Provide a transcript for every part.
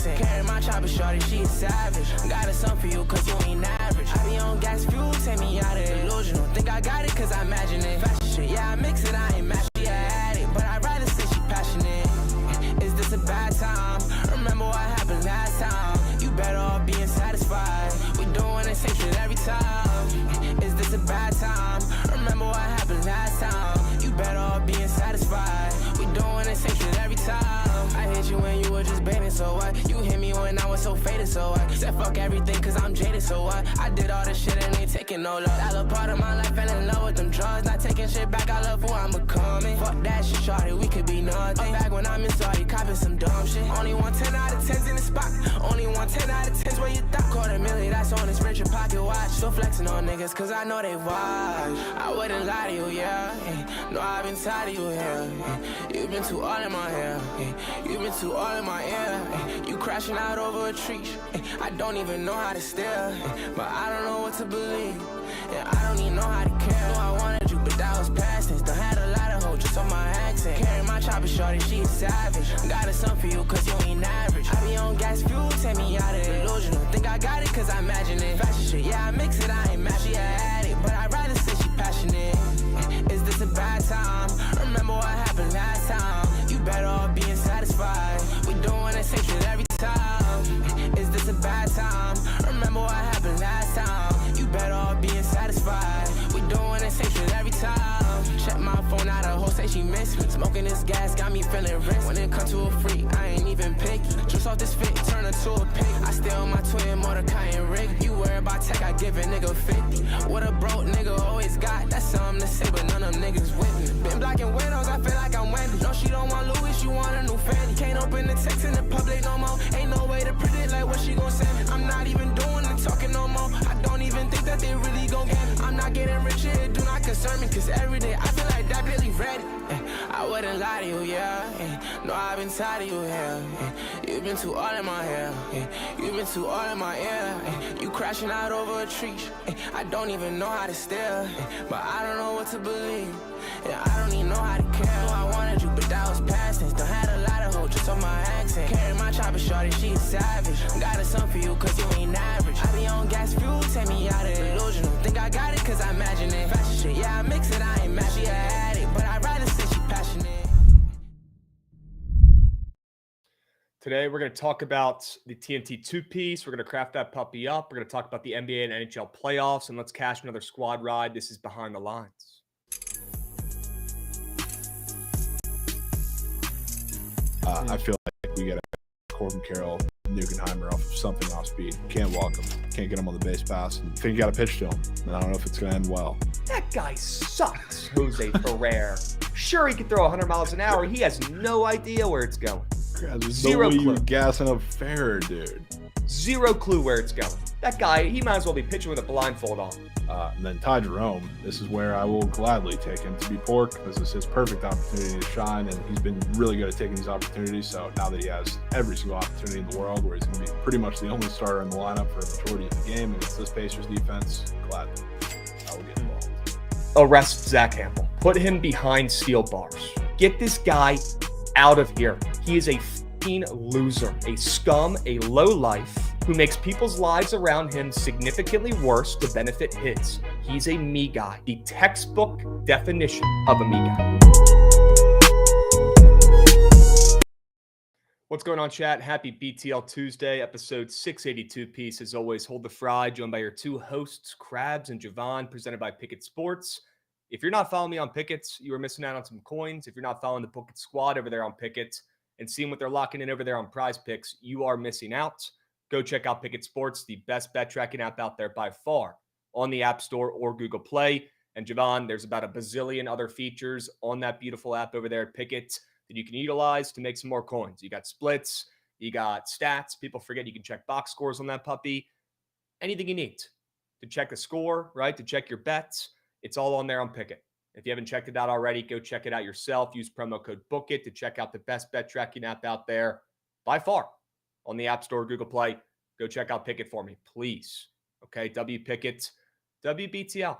accent. Carry my chopper, shorty, she a savage. Got a son for you, cause you ain't average. I be on gas fuel, take me out of delusional. Think I got it, cause I imagine it. Fashion shit, yeah, I mix it, I ain't match it, yeah, I had it. But I'd rather say she passionate. Is this a bad time? Remember what happened last time. You better off being satisfied. We doing the same shit every time. Is this a bad time? Remember what happened last time. You better off being satisfied. We doing the same shit every time. I hit you when you were just baiting, so what? You hit me when I was so faded, so what? Said fuck everything cause I'm jaded, so what? I did all this shit and ain't taking no love. That little part of my life fell in love with them drugs. Not taking shit back, I love who I'm becoming. Fuck that shit, shorty, we could be nothing. I'm back when I'm in sorry, copping some dumb shit. Only 110 out of 10s in the spot. Only 110 out of 10s where you thought. $250,000, that's on this Richard pocket watch. Still flexing on niggas cause I know they watch. I wouldn't lie to you, yeah. No, I've been tired of you, yeah. You've been too all in my hair. You've been too all in my ear. You crashing out over a tree. I don't even know how to stare. But I don't know what to believe. And I don't even know how to care. No, I wanted you, but that was past tense. Done had a lot of hoes just on my accent. Carry my chopper, shorty, she a savage. Got a son for you, cause you ain't average. I be on gas fuel, take me out of delusional. Think I got it, cause I imagine it. Fashion shit, yeah, I mix it, I ain't match it, yeah, I had it. But I'd rather say she passionate. Is this a bad time? Remember what happened last time. You better off being satisfied. We doing the same shit every time. Is this a bad time? Remember what happened last time. You better off being satisfied. We doing the same shit every time. Check my phone out, a hoe say she miss me. Smoking this gas got me feeling rich. When it comes to a freak, I ain't even picky. Just off this fit, turn her to a pig. I steal my twin Mordecai and Rick. You worry about tech, I give a nigga 50. What a broke nigga always got. That's something to say, but none of them niggas with me. Been blocking windows, I feel like I'm Wendy. No, she don't want Louis, she want a new Fendi. Can't open the text in the public no more. Ain't no way to predict like what she gon' send me. I'm not even doing the talking no more. I don't even think that they really gon' get me. I'm not getting rich, it do not concern me. Cause every day I feel like that Billy ready. I wouldn't lie to you, yeah. No, I've been tired of you, yeah. You've been too all in my hair. You've been too all in my ear. You crashing out over a tree. I don't even know how to stare. But I don't know what to believe. Yeah, I don't even know how to care. No, I wanted you, but that was past tense. Done had a lot of hoes just on my accent. Carry my chopper, shorty, she a savage. Got a son for you, cause you ain't average. I be on gas fuel, take me out of delusional. Think I got it, cause I imagine it. Fashion shit, yeah, I mix it, I ain't match it, yeah, I had it. But I'd rather say she passionate. Today, we're going to talk about the TNT two-piece. We're going to craft that puppy up. We're going to talk about the NBA and NHL playoffs, and let's cash another squad ride. This is Behind the Lines. I feel like we got a Corbin Carroll, Nugenheimer off of something off speed. Can't walk him. Can't get him on the base pass. I think you got to pitch to him. And I don't know if it's going to end well. That guy sucks, Jose Ferrer. Sure, he can throw 100 miles an hour. He has no idea where it's going. There's Zero no way clue. you gassing up Ferrer, dude. Zero clue where it's going. That guy, he might as well be pitching with a blindfold on. And then Ty Jerome, this is where I will gladly take him to be pork. This is his perfect opportunity to shine, and he's been really good at taking these opportunities. So now that he has every single opportunity in the world, where he's going to be pretty much the only starter in the lineup for a majority of the game against this Pacers defense, gladly I will get involved. Arrest Zach Campbell. Put him behind steel bars. Get this guy out of here. He is a f***ing loser, a scum, a lowlife who makes people's lives around him significantly worse to benefit his. He's a me guy, the textbook definition of a me guy. What's going on, chat? Happy BTL Tuesday, episode 682 piece. As always, hold the fry, joined by your two hosts, Krabs and Jovan, presented by Bookit Sports. If you're not following me on Pickets, you are missing out on some coins. If you're not following the Bookit Squad over there on Pickets and seeing what they're locking in over there on Prize Picks, you are missing out. Go check out Bookit Sports, the best bet tracking app out there by far on the App Store or Google Play. And Jovan, there's about a bazillion other features on that beautiful app over there at Pickett that you can utilize to make some more coins. You got splits, you got stats. People forget you can check box scores on that puppy. Anything you need to check a score, right? To check your bets. It's all on there on Pickett. If you haven't checked it out already, go check it out yourself. Use promo code BOOKIT to check out the best bet tracking app out there by far on the App Store, Google Play. Go check out Pickett for me, please. Okay, W Pickett, WBTL,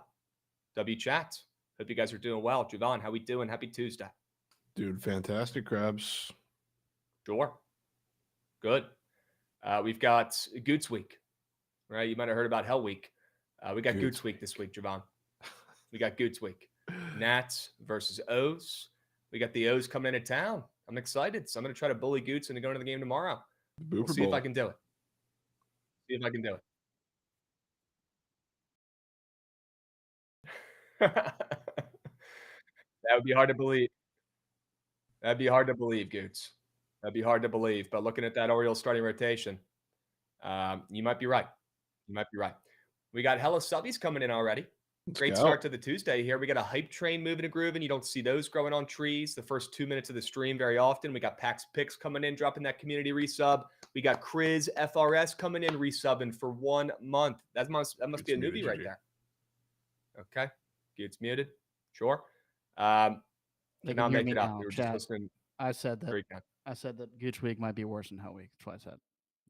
W Chat. Hope you guys are doing well. Jovan, how we doing? Happy Tuesday. Dude, fantastic, Krabs. Sure. Good. We've got Goots Week, right? You might have heard about Hell Week. We got Goots Goots Week this week, Jovan. We got Goots Week. Nats versus O's. We got the O's coming into town. I'm excited. So I'm going to try to bully Goots into going to the game tomorrow. We'll see if I can do it. See if I can do it. That would be hard to believe. That'd be hard to believe, Goots. That'd be hard to believe. But looking at that Orioles starting rotation, you might be right. You might be right. We got hella subbies coming in already. Great start to the Tuesday here. We got a hype train moving and grooving. You don't see those growing on trees the first 2 minutes of the stream very often. We got Pax Picks coming in, dropping that community resub. We got Kriz FRS coming in, resubbing for 1 month. That must be a newbie right there. Okay. It's muted. Sure. Now make it up. We were just listening. I said that Gooch Week might be worse than Hell Week. That's what I said.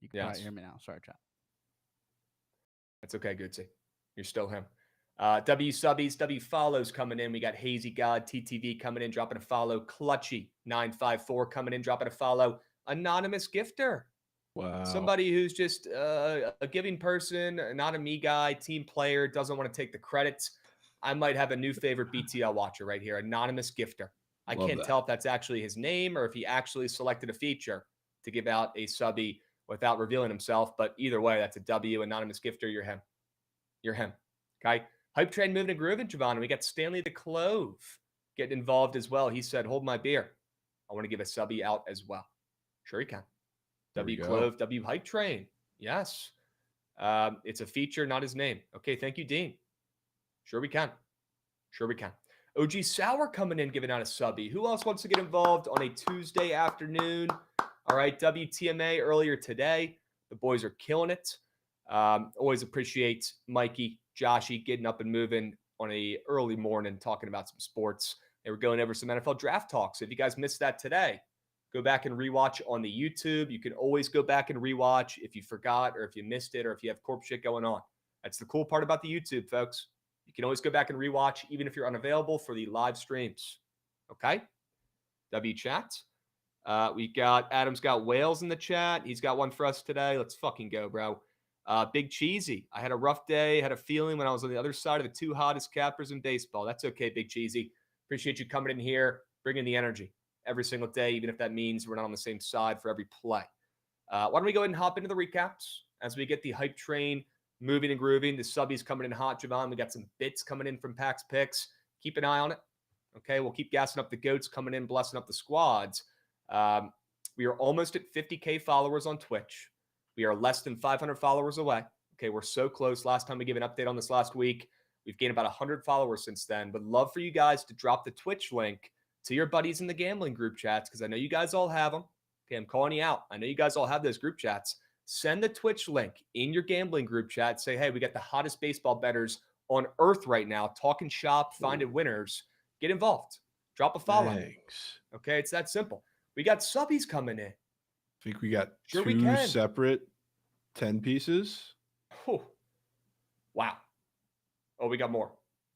You can probably hear me now. Sorry, chat. That's okay, Gootsy. You're still him. W subbies, W follows coming in. We got Hazy God, TTV coming in, dropping a follow. Clutchy 954 coming in, dropping a follow. Anonymous gifter. Wow. Somebody who's just a giving person, not a me guy, team player, doesn't want to take the credits. I might have a new favorite BTL watcher right here. Anonymous gifter. I can't tell if that's actually his name or if he actually selected a feature to give out a subby without revealing himself. But either way, that's a W. Anonymous gifter. You're him. You're him. Okay. Hype train moving and grooving, Jovan. We got Stanley the Clove getting involved as well. He said, hold my beer. I want to give a subby out as well. Sure he can. W Clove, W hype train. Yes. It's a feature, not his name. Okay. Thank you, Dean. Sure we can. Sure we can. OG Sour coming in, giving out a subby. Who else wants to get involved on a Tuesday afternoon? All right. WTMA earlier today. The boys are killing it. Always appreciate Mikey, Joshy getting up and moving on a early morning, talking about some sports. They were going over some NFL draft talks. If you guys missed that today, go back and rewatch on the YouTube. You can always go back and rewatch if you forgot or if you missed it or if you have corp shit going on. That's the cool part about the YouTube, folks. You can always go back and rewatch even if you're unavailable for the live streams. Okay? W chat. We got Adam's got whales in the chat. He's got one for us today. Let's fucking go, bro. Big Cheesy. I had a rough day. Had a feeling when I was on the other side of the two hottest cappers in baseball. That's okay, Big Cheesy. Appreciate you coming in here, bringing the energy every single day, even if that means we're not on the same side for every play. Why don't we go ahead and hop into the recaps as we get the hype train moving and grooving. The subbies coming in hot, Jovan. We got some bits coming in from Pax Picks. Keep an eye on it. Okay, we'll keep gassing up the goats coming in, blessing up the squads. We are almost at 50K followers on Twitch. We are less than 500 followers away. Okay, we're so close. Last time we gave an update on this last week, we've gained about 100 followers since then. Would love for you guys to drop the Twitch link to your buddies in the gambling group chats because I know you guys all have them. Okay, I'm calling you out. I know you guys all have those group chats. Send the Twitch link in your gambling group chat. Say, hey, we got the hottest baseball bettors on earth right now. Talking shop, finding winners. Get involved. Drop a follow. Thanks. Okay, it's that simple. We got subbies coming in. I think we got two separate 10 pieces. Whew. Wow. Oh, we got more.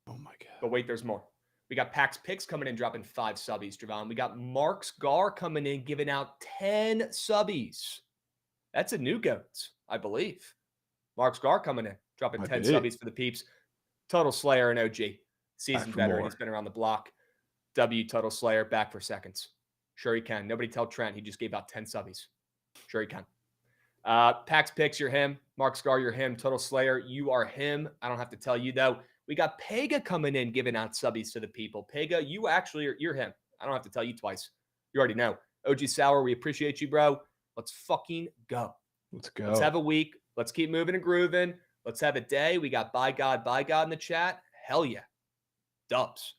Oh, my God. But wait, there's more. We got Pax Picks coming in, dropping 5 subbies, Jovan. We got Mark's Gar coming in, giving out 10 subbies. That's a new goat, I believe. Mark's Gar coming in, dropping 10 subbies for the peeps. Total Slayer and OG. Seasoned veteran. He's been around the block. W Total Slayer, back for seconds. Sure he can. Nobody tell Trent he just gave out 10 subbies. Sure he can. Pax Picks, you're him. Mark Scar, you're him. Total Slayer, you are him. I don't have to tell you, though. We got Pega coming in, giving out subbies to the people. Pega, you actually you're him. I don't have to tell you twice. You already know. OG Sour, we appreciate you, bro. Let's fucking go. Let's go. Let's have a week. Let's keep moving and grooving. Let's have a day. We got By God in the chat. Hell yeah. Dubs.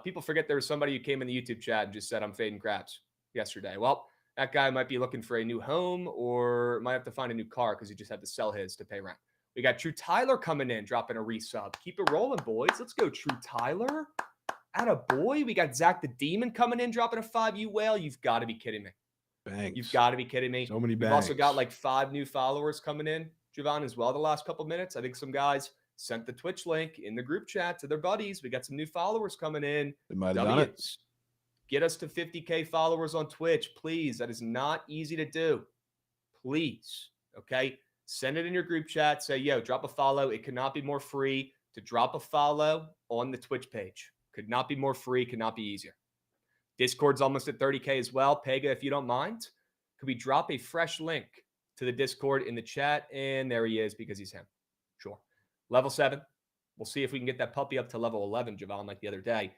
People forget there was somebody who came in the YouTube chat and just said, I'm fading Krabs yesterday. Well, that guy might be looking for a new home or might have to find a new car because he just had to sell his to pay rent. We got True Tyler coming in, dropping a resub. Keep it rolling, boys. Let's go, True Tyler. Atta boy. We got Zach the Demon coming in, dropping a 5. You whale. You've got to be kidding me. Banks. You've got to be kidding me. So many banks. We've also got like 5 new followers coming in, Jovan, as well the last couple minutes. I think some guys sent the Twitch link in the group chat to their buddies. We got some new followers coming in. They might have done it. Get us to 50K followers on Twitch, please. That is not easy to do. Please. Okay. Send it in your group chat. Say, yo, drop a follow. It could not be more free to drop a follow on the Twitch page. Could not be more free. Could not be easier. Discord's almost at 30K as well. Pega, if you don't mind, could we drop a fresh link to the Discord in the chat? And there he is because he's him. Sure. Level 7. We'll see if we can get that puppy up to level 11, Jovan, like the other day.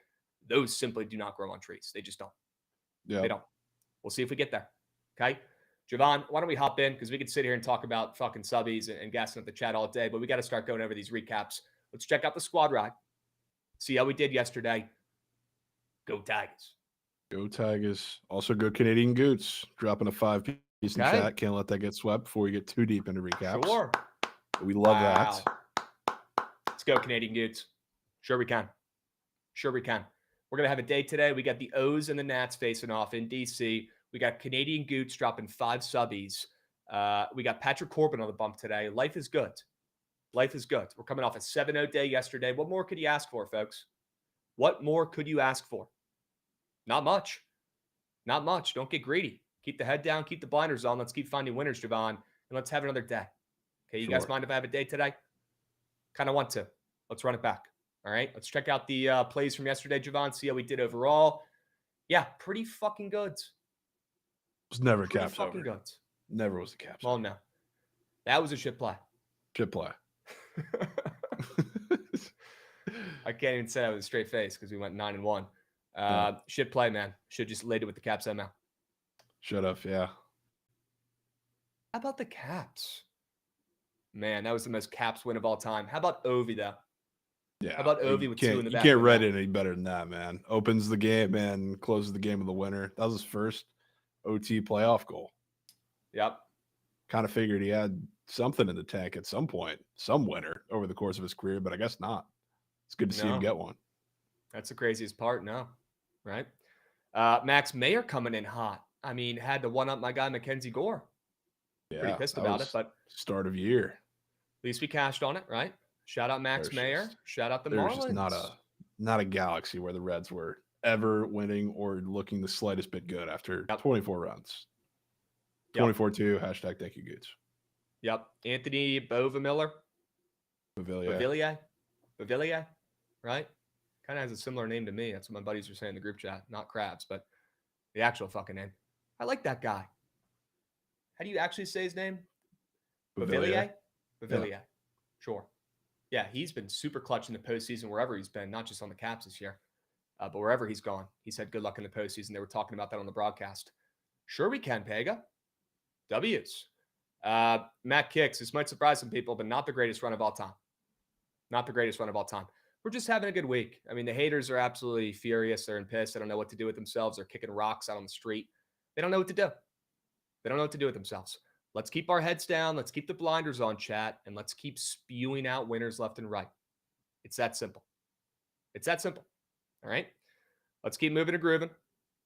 Those simply do not grow on trees. They just don't. Yeah. They don't. We'll see if we get there. Okay. Jovan, why don't we hop in? Because we could sit here and talk about fucking subbies and gassing up the chat all day, but we got to start going over these recaps. Let's check out the squad ride. See how we did yesterday. Go Tigers. Go Tigers. Also go Canadian Goots. Dropping a 5-piece in chat. Can't let that get swept before we get too deep into recaps. Sure. We love that. Let's go Canadian Goots. Sure we can. Sure we can. We're going to have a day today. We got the O's and the Nats facing off in DC. We got Canadian Goots dropping 5 subbies. We got Patrick Corbin on the bump today. Life is good. Life is good. We're coming off a 7-0 day yesterday. What more could you ask for, folks? What more could you ask for? Not much. Not much. Don't get greedy. Keep the head down. Keep the blinders on. Let's keep finding winners, Jovan. And let's have another day. Okay, you guys mind if I have a day today? Kind of want to. Let's run it back. All right, let's check out the plays from yesterday, Jovan. See how we did overall. Yeah, pretty fucking good. It was never Pretty Caps fucking over. good. Never was the Caps. Well, no. That was a shit play. Shit play. I can't even say that with a straight face because we went 9-1. Shit play, man. Should just laid it with the Caps ML. Should have, yeah. How about the Caps? Man, that was the most Caps win of all time. How about Ovi, though? Yeah. How about Ovi with 2 in the back? You can't write it any better than that, man. Opens the game and closes the game with the winner. That was his first OT playoff goal. Yep. Kind of figured he had something in the tank at some point, some winner over the course of his career, but I guess not. It's good to see him get one. That's the craziest part, no. Right? Max Mayer coming in hot. I mean, had to one-up my guy, Mackenzie Gore. Yeah, pretty pissed about it, but start of year. At least we cashed on it, right? Shout out Max Mayer. Shout out the Marlins. There's just not a galaxy where the Reds were ever winning or looking the slightest bit good after 24 runs. 24-2, hashtag thank you, Goots. Yep. Anthony Bovamiller. Bavillier, right? Kind of has a similar name to me. That's what my buddies were saying in the group chat. Not Krabs, but the actual fucking name. I like that guy. How do you actually say his name? Bavillier? Bavillier. Yeah. Sure. Yeah, he's been super clutch in the postseason wherever he's been, not just on the Caps this year, but wherever he's gone. He's had good luck in the postseason. They were talking about that on the broadcast. Sure we can, Pega. W's. Matt Kicks. This might surprise some people, but not the greatest run of all time. Not the greatest run of all time. We're just having a good week. I mean, the haters are absolutely furious. They're in piss. They don't know what to do with themselves. They're kicking rocks out on the street. They don't know what to do. They don't know what to do with themselves. Let's keep our heads down. Let's keep the blinders on, chat, and let's keep spewing out winners left and right. It's that simple. It's that simple. All right? Let's keep moving and grooving.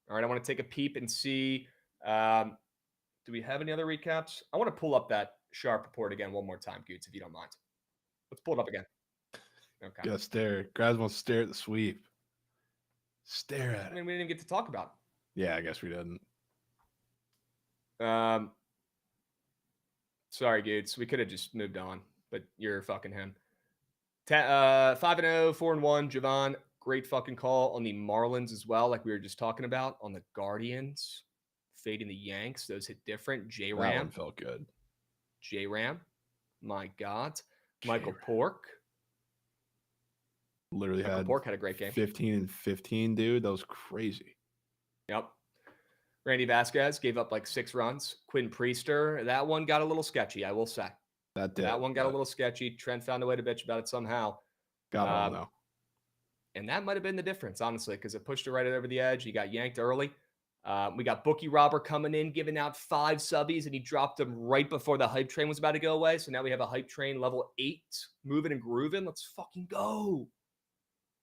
All right, I want to take a peep and see, do we have any other recaps? I want to pull up that sharp report again one more time, Goots, if you don't mind. Let's pull it up again. Okay. Yeah, stare. Krabs wants to stare at the sweep. Stare at it. I mean, we didn't even get to talk about it. Yeah, I guess we didn't. Sorry, Goots. We could have just moved on, but you're fucking him. 5-0, 4-1, Jovan. Great fucking call on the Marlins as well, like we were just talking about. On the Guardians, fading the Yanks. Those hit different. J-Ram. That one felt good. J-Ram. My God. Michael Pork. Literally Michael Pork had a great game. 15 and 15, dude. That was crazy. Yep. Randy Vasquez gave up like 6 runs. Quinn Priester, that one got a little sketchy, I will say. That one got a little sketchy. Trent found a way to bitch about it somehow. Got on, though. And that might have been the difference, honestly, because it pushed it right over the edge. He got yanked early. We got Bookie Robber coming in, giving out 5 subbies, and he dropped them right before the hype train was about to go away. So now we have a hype train level 8, moving and grooving. Let's fucking go.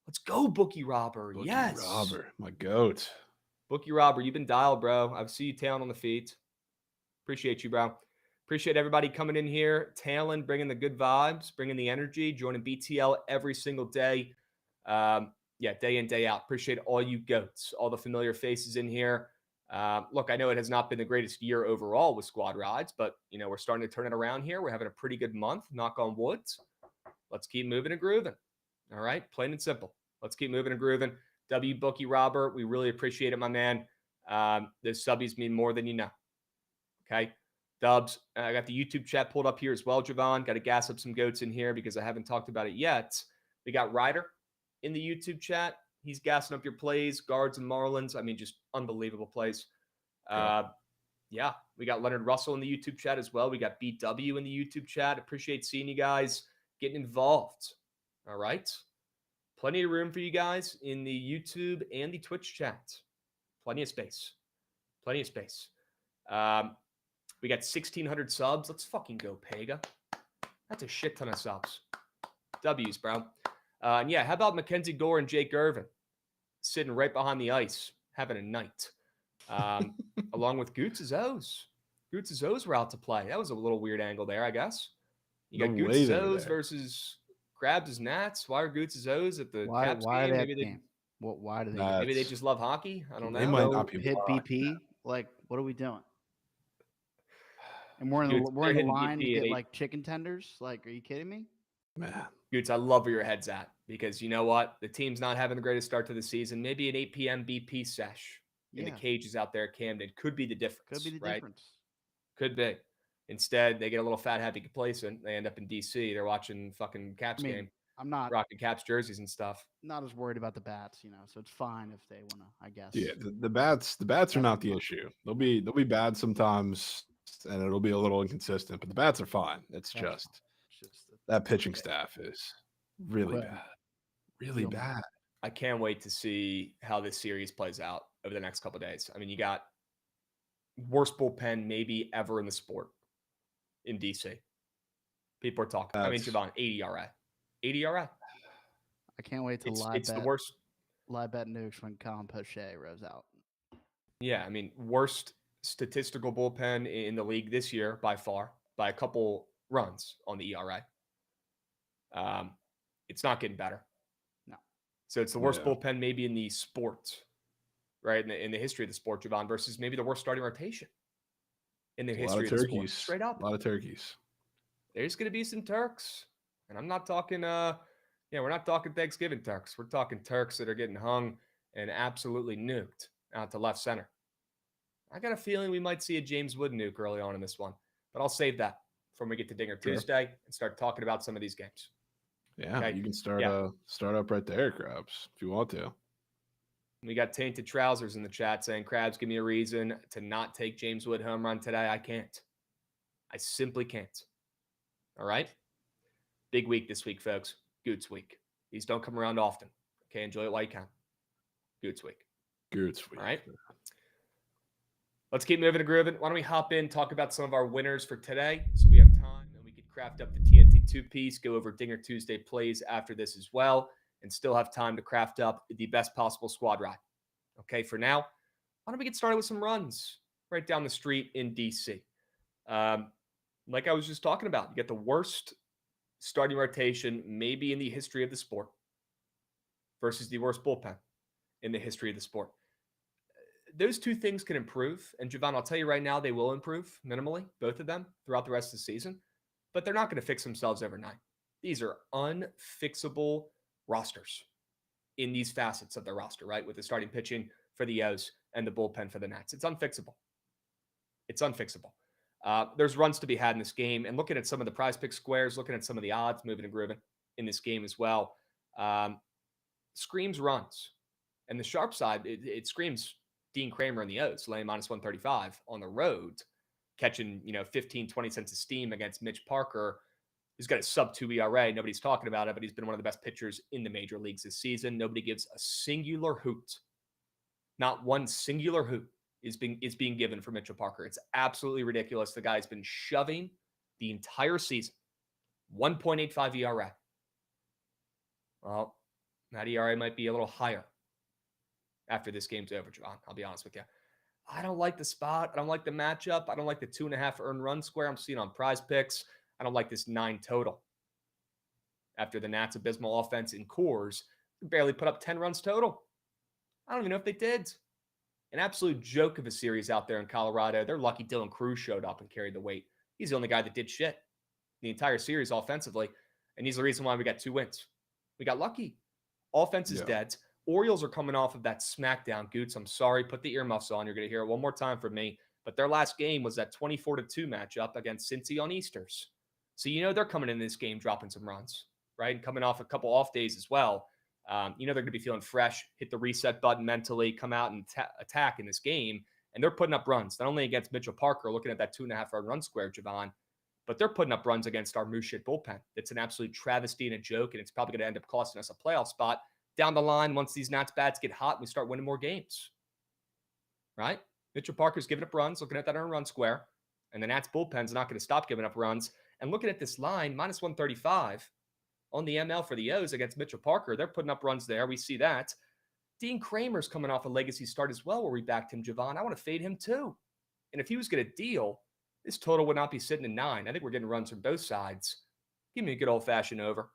Let's go, Bookie Robber. Bookie Robber, my goat. Bookie Robber, you've been dialed, bro. I see you tailing on the feet. Appreciate you, bro. Appreciate everybody coming in here, tailing, bringing the good vibes, bringing the energy, joining BTL every single day. Yeah, day in, day out. Appreciate all you goats, all the familiar faces in here. Look, I know it has not been the greatest year overall with squad rides, but, we're starting to turn it around here. We're having a pretty good month, knock on wood. Let's keep moving and grooving. All right, plain and simple. Let's keep moving and grooving. Bookie Robert, we really appreciate it, my man. The subbies mean more than you know. Okay, Dubs, I got the YouTube chat pulled up here as well, Jovan. Got to gas up some goats in here because I haven't talked about it yet. We got Ryder in the YouTube chat. He's gassing up your plays, guards and Marlins. I mean, just unbelievable plays. Yeah, we got Leonard Russell in the YouTube chat as well. We got BW in the YouTube chat. Appreciate seeing you guys getting involved. All right. Plenty of room for you guys in the YouTube and the Twitch chat. Plenty of space. Plenty of space. We got 1,600 subs. Let's fucking go, Pega. That's a shit ton of subs. W's, bro. And yeah, how about Mackenzie Gore and Jake Irvin sitting right behind the ice, having a night, along with Goots' O's. Goots' O's were out to play. That was a little weird angle there, I guess. You got Goots' O's versus Krabs' Nats. Why are Goots' O's at the Caps game? Maybe they, why do they? Maybe they just love hockey. I don't know. They might not be hit BP. Like, what are we doing? And we're in the line to get like chicken tenders. Like, are you kidding me? Man, Goots, I love where your head's at because you know what? The team's not having the greatest start to the season. Maybe an 8 p.m. BP sesh in the cages out there at Camden could be the difference. Could be the right? difference. Could be. Instead, they get a little fat, happy, complacent. They end up in D.C. They're watching fucking Caps game. I'm not rocking Caps jerseys and stuff. Not as worried about the bats, so it's fine if they want to, I guess. Yeah, the bats are not the issue. They'll be bad sometimes, and it'll be a little inconsistent, but the bats are fine. It's just that pitching staff is really bad. Really bad. I can't wait to see how this series plays out over the next couple of days. I mean, you got worst bullpen maybe ever in the sport in DC. People are talking. I mean, Jovan, 80 RA. 80 RA. I can't wait to It's the worst. Live bet nukes when Colin Poche rows out. Yeah, I mean, worst statistical bullpen in the league this year by far, by a couple runs on the ERA. It's not getting better. No. So it's the worst bullpen maybe in the sport, right? In the history of the sport, Jovan, versus maybe the worst starting rotation in the history of the sport. Straight up. A lot of turkeys. There's going to be some Turks. And I'm not talking, we're not talking Thanksgiving Turks. We're talking Turks that are getting hung and absolutely nuked out to left center. I got a feeling we might see a James Wood nuke early on in this one, but I'll save that for when we get to Dinger Tuesday and start talking about some of these games. Yeah, okay. You can start up right there, Krabs, if you want to. We got Tainted Trousers in the chat saying, Krabs, give me a reason to not take James Wood home run today. I can't. I simply can't. All right? Big week this week, folks. Goots week. These don't come around often. Okay, enjoy it while you can. Goots week. Goots week. All right? Let's keep moving and grooving. Why don't we hop in, talk about some of our winners for today so we have time and we can craft up the TNT two-piece, go over Dinger Tuesday plays after this as well, and still have time to craft up the best possible squad ride. Okay, for now, why don't we get started with some runs right down the street in D.C.? Like I was just talking about, you get the worst starting rotation maybe in the history of the sport versus the worst bullpen in the history of the sport. Those two things can improve. And Jovan, I'll tell you right now, they will improve minimally, both of them throughout the rest of the season, but they're not going to fix themselves overnight. These are unfixable rosters in these facets of the roster, right? With the starting pitching for the O's and the bullpen for the Nats. It's unfixable. It's unfixable. There's runs to be had in this game, and looking at some of the prize pick squares, looking at some of the odds moving and grooving in this game as well, screams runs. And the sharp side, it screams Dean Kramer and the O's laying minus 135 on the road, catching 15, 20 cents of steam against Mitch Parker, who's got a sub-2 ERA. Nobody's talking about it, but he's been one of the best pitchers in the major leagues this season. Nobody gives a singular hoot. Not one singular hoot is being given for Mitchell Parker. It's absolutely ridiculous. The guy's been shoving the entire season. 1.85 ERA. Well, that ERA might be a little higher after this game's over, Jovan. I'll be honest with you. I don't like the spot. I don't like the matchup. I don't like the 2.5 earned run square I'm seeing on prize picks. I don't like this 9 total. After the Nats' abysmal offense in Coors, barely put up 10 runs total. I don't even know if they did. An absolute joke of a series out there in Colorado. They're lucky Dylan Cruz showed up and carried the weight. He's the only guy that did shit the entire series offensively, and he's the reason why we got 2 wins. We got lucky. Offense is dead. Orioles are coming off of that smackdown. Goots, I'm sorry. Put the earmuffs on. You're going to hear it one more time from me. But their last game was that 24-2 matchup against Cincy on Easters. So they're coming in this game dropping some runs, right? And coming off a couple off days as well. They're going to be feeling fresh, hit the reset button mentally, come out and attack in this game. And they're putting up runs, not only against Mitchell Parker, looking at that 2.5 run square, Jovan, but they're putting up runs against our Mooshit bullpen. It's an absolute travesty and a joke, and it's probably going to end up costing us a playoff spot down the line once these Nats bats get hot and we start winning more games, right? Mitchell Parker's giving up runs, looking at that run square, and the Nats bullpen's not going to stop giving up runs. And looking at this line, minus 135 on the ML for the O's against Mitchell Parker. They're putting up runs there. We see that. Dean Kramer's coming off a legacy start as well where we backed him, Jovan. I want to fade him too. And if he was going to deal, this total would not be sitting at 9. I think we're getting runs from both sides. Give me a good old-fashioned over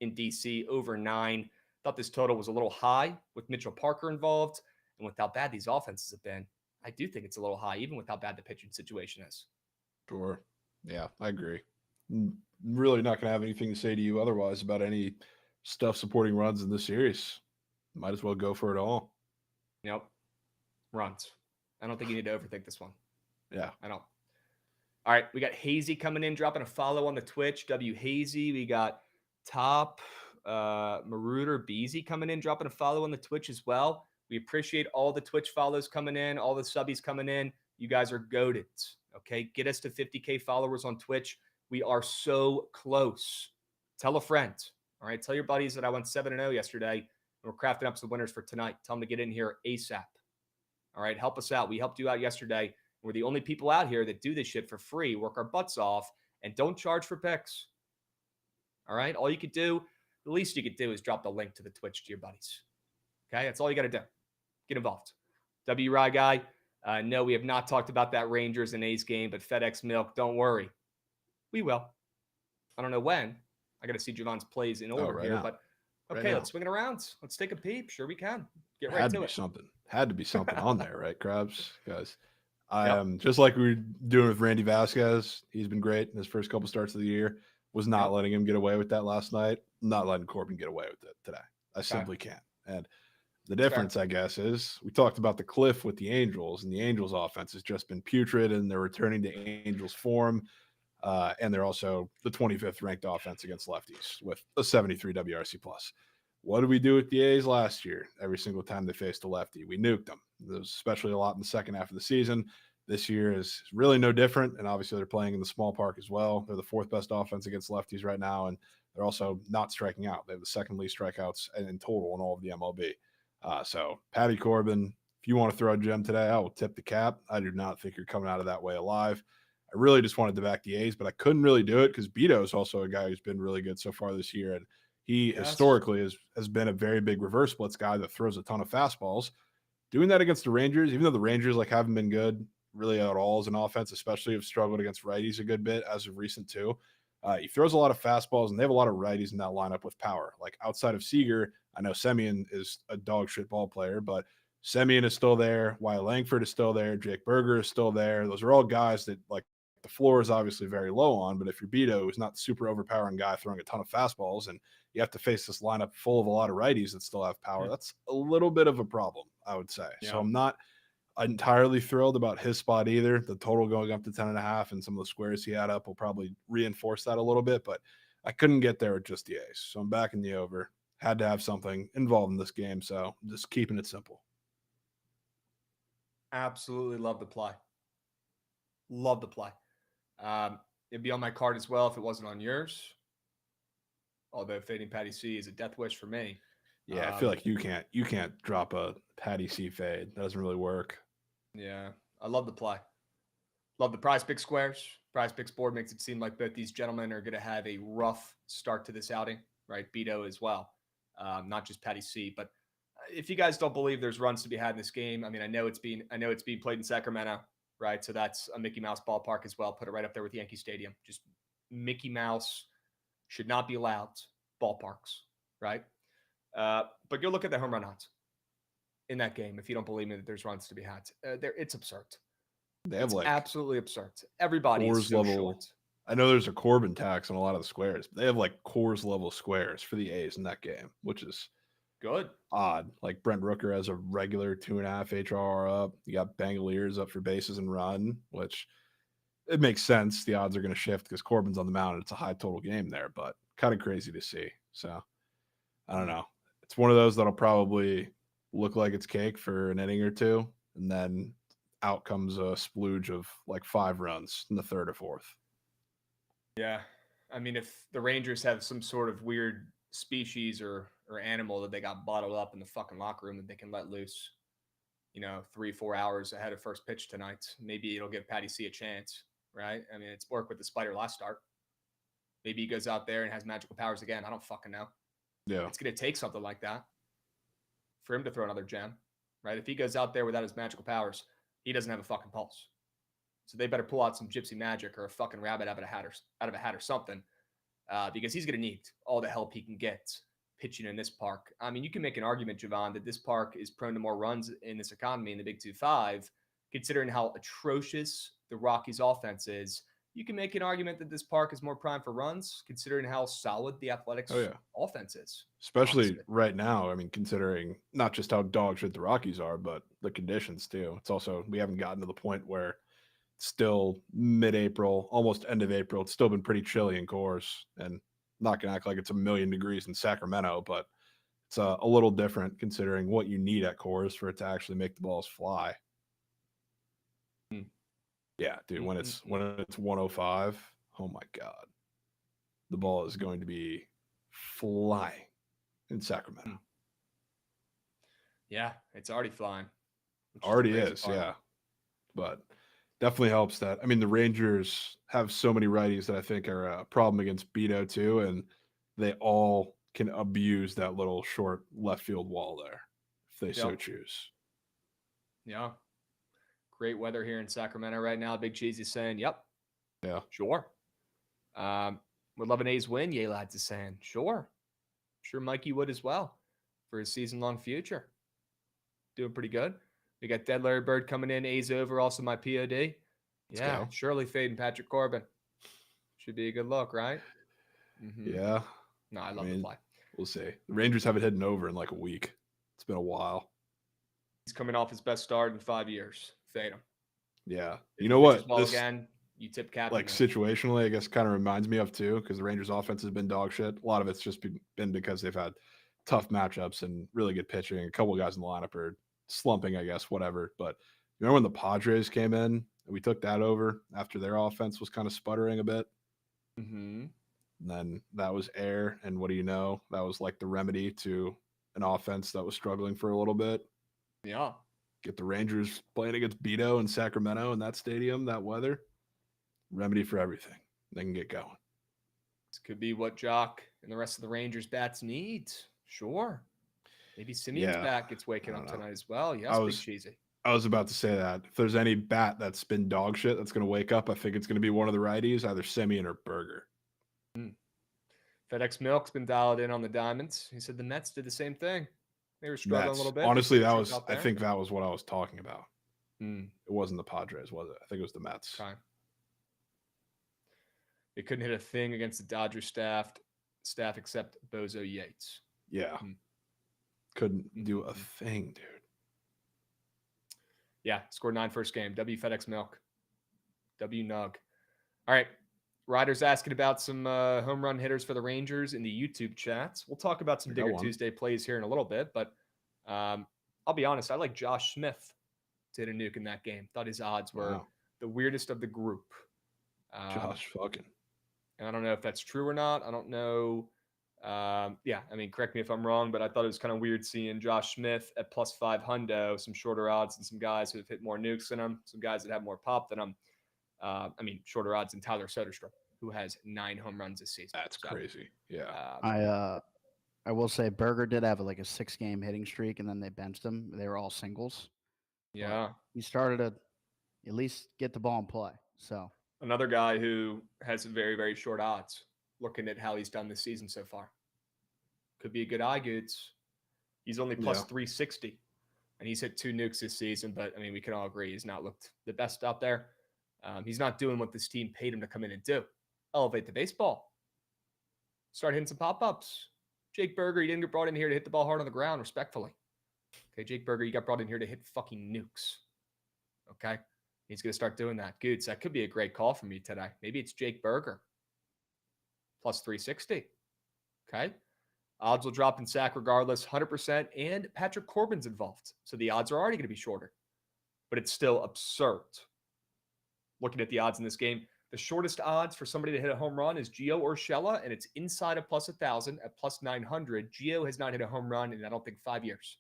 in DC, over 9. Thought this total was a little high with Mitchell Parker involved. And with how bad these offenses have been, I do think it's a little high, even with how bad the pitching situation is. Sure. Yeah, I agree. Really not going to have anything to say to you otherwise about any stuff supporting runs in this series. Might as well go for it all. Yep. Runs. I don't think you need to overthink this one. Yeah. I don't. All right. We got Hazy coming in, dropping a follow on the Twitch. W Hazy. We got Top Marooter Beezy coming in, dropping a follow on the Twitch as well. We appreciate all the Twitch follows coming in, all the subbies coming in. You guys are goated. Okay. Get us to 50K followers on Twitch. We are so close. Tell a friend. All right. Tell your buddies that I went 7-0 yesterday. And we're crafting up some winners for tonight. Tell them to get in here ASAP. All right. Help us out. We helped you out yesterday. We're the only people out here that do this shit for free, work our butts off, and don't charge for picks. All right. All you could do, the least you could do is drop the link to the Twitch to your buddies. Okay. That's all you got to do. Get involved. W. Rye Guy. No, we have not talked about that Rangers and A's game, but FedEx Milk, don't worry. We will. I don't know when. I got to see Jovan's plays in order here, but okay, let's swing it around. Let's take a peep. Sure we can. Get right to it. Had to be something on there, right, Krabs? Guys, I am just like we were doing with Randy Vasquez. He's been great in his first couple starts of the year. Was not letting him get away with that last night. Not letting Corbin get away with it today. I simply can't. And the difference, I guess, is we talked about the cliff with the Angels, and the Angels offense has just been putrid, and they're returning to Angels form. And they're also the 25th ranked offense against lefties with a 73 WRC plus. What did we do with the A's last year? Every single time they faced a lefty, we nuked them. There was especially a lot in the second half of the season. This year is really no different. And obviously they're playing in the small park as well. They're the 4th best offense against lefties right now. And they're also not striking out. They have the 2nd least strikeouts in total in all of the MLB. So Patty Corbin, if you want to throw a gem today, I will tip the cap. I do not think you're coming out of that way alive. I really just wanted to back the A's, but I couldn't really do it because Beto is also a guy who's been really good so far this year. And he historically has been a very big reverse splits guy that throws a ton of fastballs. Doing that against the Rangers, even though the Rangers haven't been good really at all as an offense, especially have struggled against righties a good bit as of recent too. He throws a lot of fastballs, and they have a lot of righties in that lineup with power. Like outside of Seager, I know Semien is a dog shit ball player, but Semien is still there. Wyatt Langford is still there. Jake Berger is still there. Those are all guys that the floor is obviously very low on, but if you're Beto, who's not the super overpowering guy throwing a ton of fastballs, and you have to face this lineup full of a lot of righties that still have power, that's a little bit of a problem, I would say. Yeah. So I'm not entirely thrilled about his spot either. The total going up to 10.5 and some of the squares he had up will probably reinforce that a little bit, but I couldn't get there with just the Ace. So I'm backing the over. Had to have something involved in this game, so just keeping it simple. Absolutely love the play. Love the play. It'd be on my card as well if it wasn't on yours. Although fading Patty C is a death wish for me. Yeah, I feel like you can't drop a Patty C fade. That doesn't really work. Yeah, I love the play. Love the Prize Pick squares. Prize Picks board makes it seem like both these gentlemen are going to have a rough start to this outing, right? Beto as well, not just Patty C. But if you guys don't believe there's runs to be had in this game, I mean, I know it's being played in Sacramento. Right, so that's a Mickey Mouse ballpark as well. Put it right up there with Yankee Stadium. Just Mickey Mouse should not be allowed ballparks, right? But go look at the home run odds. in that game if you don't believe me that there's runs to be had. It's absurd. They have it's absolutely absurd. Everybody is Coors so level. short. I know there's a Corbin tax on a lot of the squares, but they have like Coors level squares for the A's in that game, which is Good. odd. Like Brent Rooker has a regular 2.5 HRR up. You got Bangaliers up for bases and run, which it makes sense. The odds are going to shift because Corbin's on the mound and it's a high total game there, but kind of crazy to see. So I don't know. It's one of those that'll probably look like it's cake for an inning or two, and then out comes a splooge of like 5 runs in the third or fourth. Yeah. I mean, if the Rangers have some sort of weird species or animal that they got bottled up in the fucking locker room that they can let loose, 3-4 hours ahead of first pitch tonight, maybe it'll give Patty C a chance, right? I mean, it's worked with the Spider last start. Maybe he goes out there and has magical powers again. I don't fucking know. Yeah. It's going to take something like that for him to throw another gem, right? If he goes out there without his magical powers, he doesn't have a fucking pulse. So they better pull out some gypsy magic or a fucking rabbit out of a hat or something, because he's going to need all the help he can get pitching in this park. I mean, you can make an argument, Jovan, that this park is prone to more runs in this economy in the Big 2-5, considering how atrocious the Rockies' offense is. You can make an argument that this park is more prime for runs, considering how solid the Athletics offense is. Especially honestly. right now. I mean, considering not just how dog shit the Rockies are, but the conditions too. It's also, we haven't gotten to the point where it's still mid-April, almost end of April. It's still been pretty chilly in Coors, and not going to act like it's 1,000,000 degrees in Sacramento, but it's a little different considering what you need at Coors for it to actually make the balls fly. Yeah, dude, when it's 105, oh my God. The ball is going to be flying in Sacramento. Yeah, it's already flying. Already is, yeah. But definitely helps that. I mean, the Rangers have so many righties that I think are a problem against Beto too, and they all can abuse that little short left field wall there if they so choose. Yeah. Great weather here in Sacramento right now. Big Cheesy's saying, yep. Yeah. Sure. Would love an A's win, Yay Lads is saying. Sure. I'm sure Mikey would as well for his season-long future. Doing pretty good. We got Dead Larry Bird coming in. A's over, also my POD. Yeah, surely fading Patrick Corbin. Should be a good look, right? Mm-hmm. Yeah. No, I love the play. We'll see. The Rangers haven't hit an over in like a week. It's been a while. He's coming off his best start in 5 years. Fade him. Yeah. You know what? This, again, you tip cap. Like situationally, I guess kind of reminds me of too, because the Rangers offense has been dog shit. A lot of it's just been because they've had tough matchups and really good pitching. A couple of guys in the lineup are slumping, I guess, whatever. But you remember when the Padres came in and we took that over after their offense was kind of sputtering a bit? Mm-hmm. And then that was air. And what do you know? That was like the remedy to an offense that was struggling for a little bit. Yeah. Get the Rangers playing against Beto in Sacramento in that stadium, that weather. Remedy for everything. They can get going. This could be what Jock and the rest of the Rangers bats need. Sure. Maybe Simeon's bat gets waking up tonight as well. Yes, Big Cheesy. I was about to say that. If there's any bat that's been dog shit that's going to wake up, I think it's going to be one of the righties, either Simeon or Berger. FedEx Milk's been dialed in on the Diamonds. He said the Mets did the same thing. They were struggling a little bit. Honestly, I think that was what I was talking about. It wasn't the Padres, was it? I think it was the Mets. Okay. They couldn't hit a thing against the Dodgers staff except Bozo Yates. Yeah. Couldn't do a thing, dude. Yeah, scored 9 first game. W FedEx Milk. W Nug. All right. Ryder's asking about some home run hitters for the Rangers in the YouTube chats. We'll talk about some Digger Tuesday plays here in a little bit, but I'll be honest. I like Josh Smith to hit a nuke in that game. Thought his odds were the weirdest of the group. Josh fucking. And I don't know if that's true or not. I don't know. Yeah, I mean, correct me if I'm wrong, but I thought it was kind of weird seeing Josh Smith at +5 hundo, some shorter odds and some guys who have hit more nukes than him, some guys that have more pop than him. I mean, shorter odds than Tyler Soderstrom, who has 9 home runs this season. That's crazy. Yeah. I will say Berger did have like a 6-game hitting streak, and then they benched him. They were all singles. Yeah. But he started to at least get the ball in play. So another guy who has very, very short odds, looking at how he's done this season so far. Could be a good eye, Goods. He's only plus 360 and he's hit 2 nukes this season, but I mean, we can all agree he's not looked the best out there. He's not doing what this team paid him to come in and do. Elevate the baseball. Start hitting some pop-ups. Jake Berger, you didn't get brought in here to hit the ball hard on the ground, respectfully. Okay, Jake Berger, you got brought in here to hit fucking nukes. Okay? He's going to start doing that. Goods, that could be a great call for me today. Maybe it's Jake Berger. Plus 360. Okay? Odds will drop in sack regardless, 100%, and Patrick Corbin's involved. So the odds are already going to be shorter. But it's still absurd. Looking at the odds in this game, the shortest odds for somebody to hit a home run is Gio Urshela, and it's inside of plus 1,000 at plus 900. Gio has not hit a home run in, I don't think, 5 years.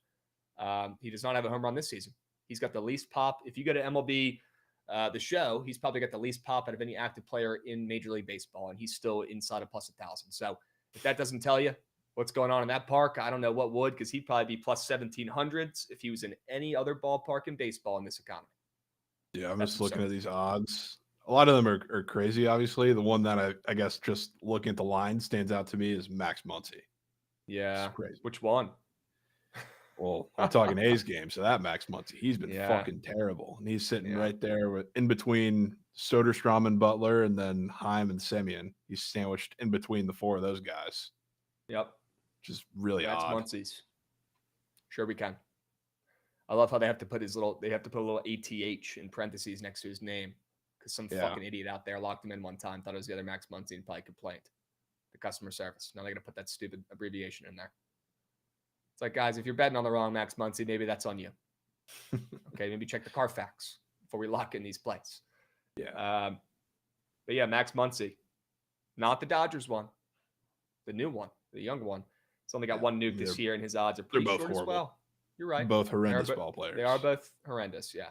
He does not have a home run this season. He's got the least pop. If you go to MLB The Show, he's probably got the least pop out of any active player in Major League Baseball, and he's still inside of plus 1,000. So if that doesn't tell you what's going on in that park, I don't know what would, because he'd probably be plus 1,700s if he was in any other ballpark in baseball in this economy. Yeah, I'm just looking at these odds. A lot of them are crazy, obviously. The one that I guess just looking at the line stands out to me is Max Muncy. Yeah. Which one? Well, I'm talking A's game, so that Max Muncy, he's been fucking terrible. And he's sitting right there in between Soderstrom and Butler, and then Heim and Semien. He's sandwiched in between the 4 of those guys. Yep. Just really Max odd. Muncy's. Sure we can. I love how they have to put a little ATH in parentheses next to his name, because some fucking idiot out there locked him in one time, thought it was the other Max Muncy, and probably complained. The customer service. Now they're going to put that stupid abbreviation in there. It's like, guys, if you're betting on the wrong Max Muncy, maybe that's on you. Okay, maybe check the Carfax before we lock in these plays. Yeah. But yeah, Max Muncy. Not the Dodgers one. The new one. The young one. It's only got 1 nuke this year, and his odds are pretty short horrible as well. You're right. Both horrendous ball players. They are both horrendous, yeah.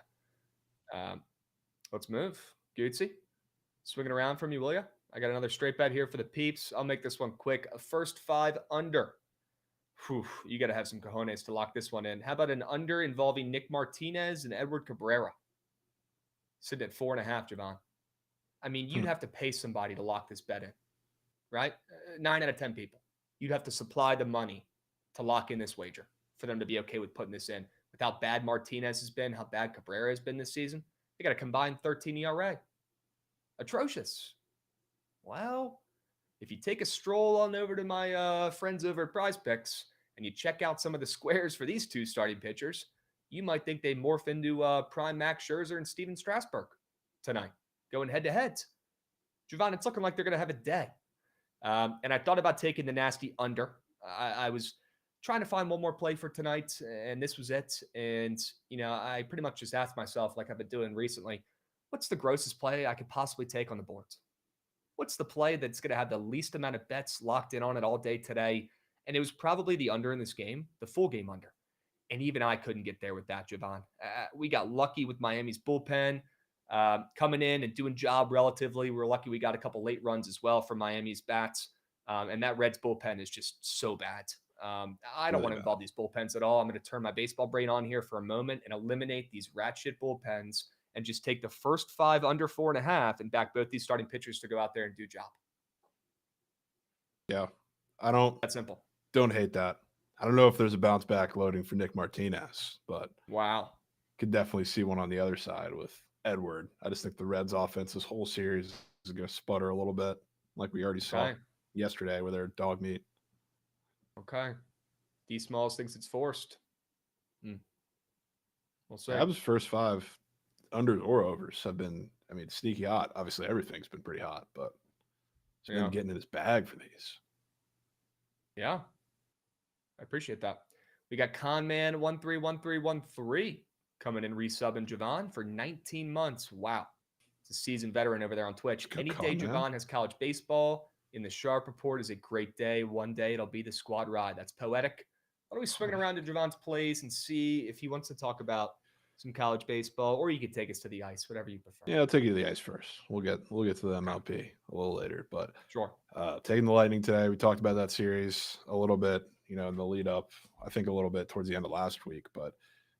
Let's move. Goodsy, swinging around from you, will you? I got another straight bet here for the peeps. I'll make this one quick. A first 5 under. Whew, you got to have some cojones to lock this one in. How about an under involving Nick Martinez and Edward Cabrera? Sitting at 4.5, Jovan. I mean, you'd have to pay somebody to lock this bet in, right? 9 out of 10 people. You'd have to supply the money to lock in this wager for them to be okay with putting this in. With how bad Martinez has been, how bad Cabrera has been this season, they got a combined 13 ERA. Atrocious. Well, if you take a stroll on over to my friends over at Prize Picks and you check out some of the squares for these 2 starting pitchers, you might think they morph into prime Max Scherzer and Steven Strasburg tonight, going head-to-head. Jovan, it's looking like they're going to have a day. And I thought about taking the nasty under. I was trying to find one more play for tonight, and this was it. And, I pretty much just asked myself, like I've been doing recently, what's the grossest play I could possibly take on the boards? What's the play that's going to have the least amount of bets locked in on it all day today? And it was probably the under in this game, the full game under. And even I couldn't get there with that, Jovan. We got lucky with Miami's bullpen coming in and doing job relatively. We're lucky we got a couple late runs as well from Miami's bats. And that Reds bullpen is just so bad. I don't want to involve these bullpens at all. I'm going to turn my baseball brain on here for a moment and eliminate these rat shit bullpens and just take the first 5 under 4.5 and back both these starting pitchers to go out there and do job. Yeah. I don't. That's simple. Don't hate that. I don't know if there's a bounce back loading for Nick Martinez, but wow, could definitely see one on the other side with Edward. I just think the Reds offense this whole series is going to sputter a little bit, like we already saw yesterday with their dog meat. Okay. D Smalls thinks it's forced. We'll see. Krabs' first 5 unders or overs have been, sneaky hot. Obviously, everything's been pretty hot, but he's been getting in his bag for these. Yeah. I appreciate that. We got Conman131313 coming in resubbing Jovan for 19 months. Wow. It's a seasoned veteran over there on Twitch. Any day Jovan has college baseball in the Sharp Report is a great day. One day it'll be the squad ride. That's poetic. Why don't we swing around to Jovan's plays and see if he wants to talk about some college baseball, or you could take us to the ice, whatever you prefer. Yeah, I'll take you to the ice first. We'll get to the MLP a little later, but sure. Taking the Lightning today, we talked about that series a little bit, in the lead up, I think a little bit towards the end of last week, but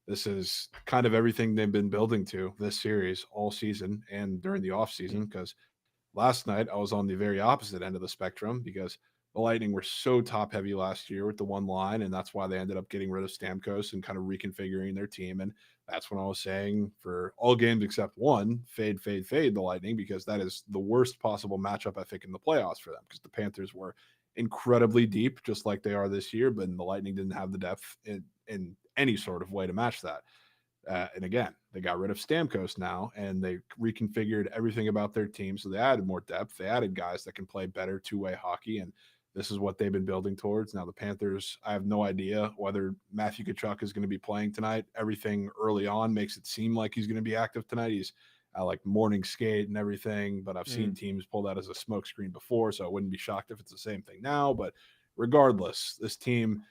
this is kind of everything they've been building to this series all season and during the off season, because last night I was on the very opposite end of the spectrum because the Lightning were so top heavy last year with the one line, and that's why they ended up getting rid of Stamkos and kind of reconfiguring their team. And that's when I was saying for all games except one, fade the Lightning, because that is the worst possible matchup, I think, in the playoffs for them, because the Panthers were incredibly deep, just like they are this year, but the Lightning didn't have the depth in any sort of way to match that. And again, they got rid of Stamkos now, and they reconfigured everything about their team. So they added more depth. They added guys that can play better two-way hockey, and this is what they've been building towards. Now, the Panthers, I have no idea whether Matthew Tkachuk is going to be playing tonight. Everything early on makes it seem like he's going to be active tonight. He's like morning skate and everything, but I've seen teams pull that as a smokescreen before, so I wouldn't be shocked if it's the same thing now. But regardless, this team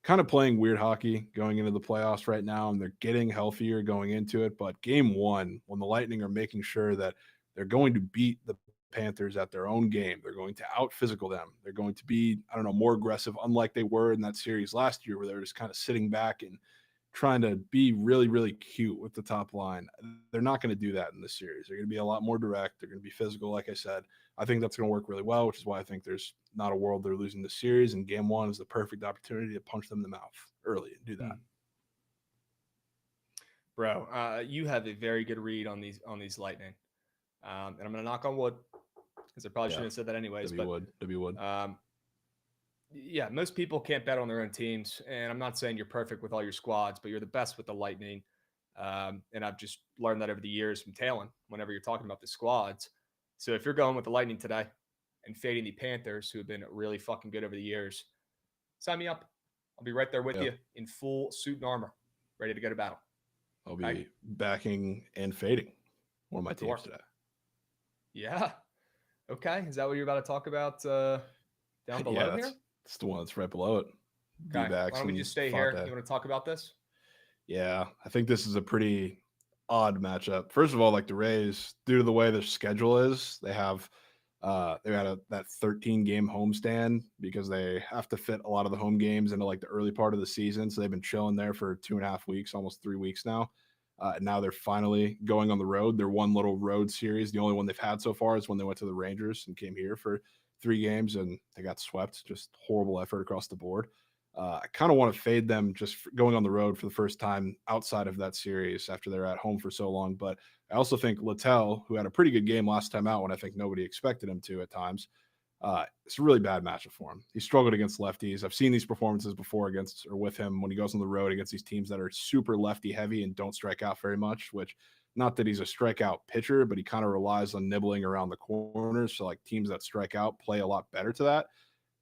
kind of playing weird hockey going into the playoffs right now, and they're getting healthier going into it. But game one, when the Lightning are making sure that they're going to beat the Panthers at their own game, they're going to out physical them, they're going to be, I don't know, more aggressive, unlike they were in that series last year where they were just kind of sitting back and trying to be really, really cute with the top line. They're not going to do that in this series. They're going to be a lot more direct. They're going to be physical, like I said. I think that's going to work really well, which is why I think there's not a world they're losing this series, and game one is the perfect opportunity to punch them in the mouth early and do that. Bro, you have a very good read on these Lightning. And I'm going to knock on wood, because I probably shouldn't have said that anyways. W would. Yeah, most people can't bet on their own teams, and I'm not saying you're perfect with all your squads, but you're the best with the Lightning. And I've just learned that over the years from Talon whenever you're talking about the squads. So if you're going with the Lightning today and fading the Panthers, who have been really fucking good over the years, sign me up. I'll be right there with you in full suit and armor, ready to go to battle. I'll be backing and fading one of my teams today. Yeah. Okay. Is that what you're about to talk about down below here? It's the one that's right below it. Okay. Why don't we just stay here? You want to talk about this? Yeah. I think this is a pretty odd matchup. First of all, like the Rays, due to the way their schedule is, they have that 13-game homestand because they have to fit a lot of the home games into like the early part of the season. So they've been chilling there for 2.5 weeks, almost 3 weeks now. And now they're finally going on the road. Their one little road series, the only one they've had so far, is when they went to the Rangers and came here for 3 games, and they got swept. Just horrible effort across the board. I kind of want to fade them just going on the road for the first time outside of that series after they're at home for so long. But I also think Littell, who had a pretty good game last time out when I think nobody expected him to at times, it's a really bad matchup for him. He struggled against lefties. I've seen these performances before against or with him when he goes on the road against these teams that are super lefty heavy and don't strike out very much, which not that he's a strikeout pitcher, but he kind of relies on nibbling around the corners. So like teams that strike out play a lot better to that.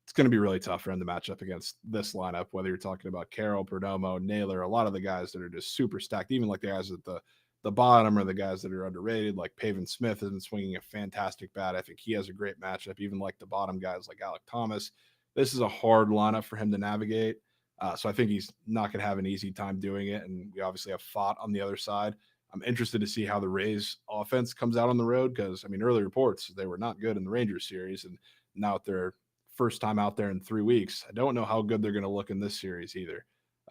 It's going to be really tough for him to match up against this lineup, whether you're talking about Carroll, Perdomo, Naylor, a lot of the guys that are just super stacked, even like the guys at the bottom or the guys that are underrated, like Pavin Smith isn't swinging a fantastic bat. I think he has a great matchup, even like the bottom guys like Alec Thomas. This is a hard lineup for him to navigate. So I think he's not going to have an easy time doing it. And we obviously have Fott on the other side. I'm interested to see how the Rays offense comes out on the road because, I mean, early reports, they were not good in the Rangers series. And now at their first time out there in 3 weeks, I don't know how good they're going to look in this series either.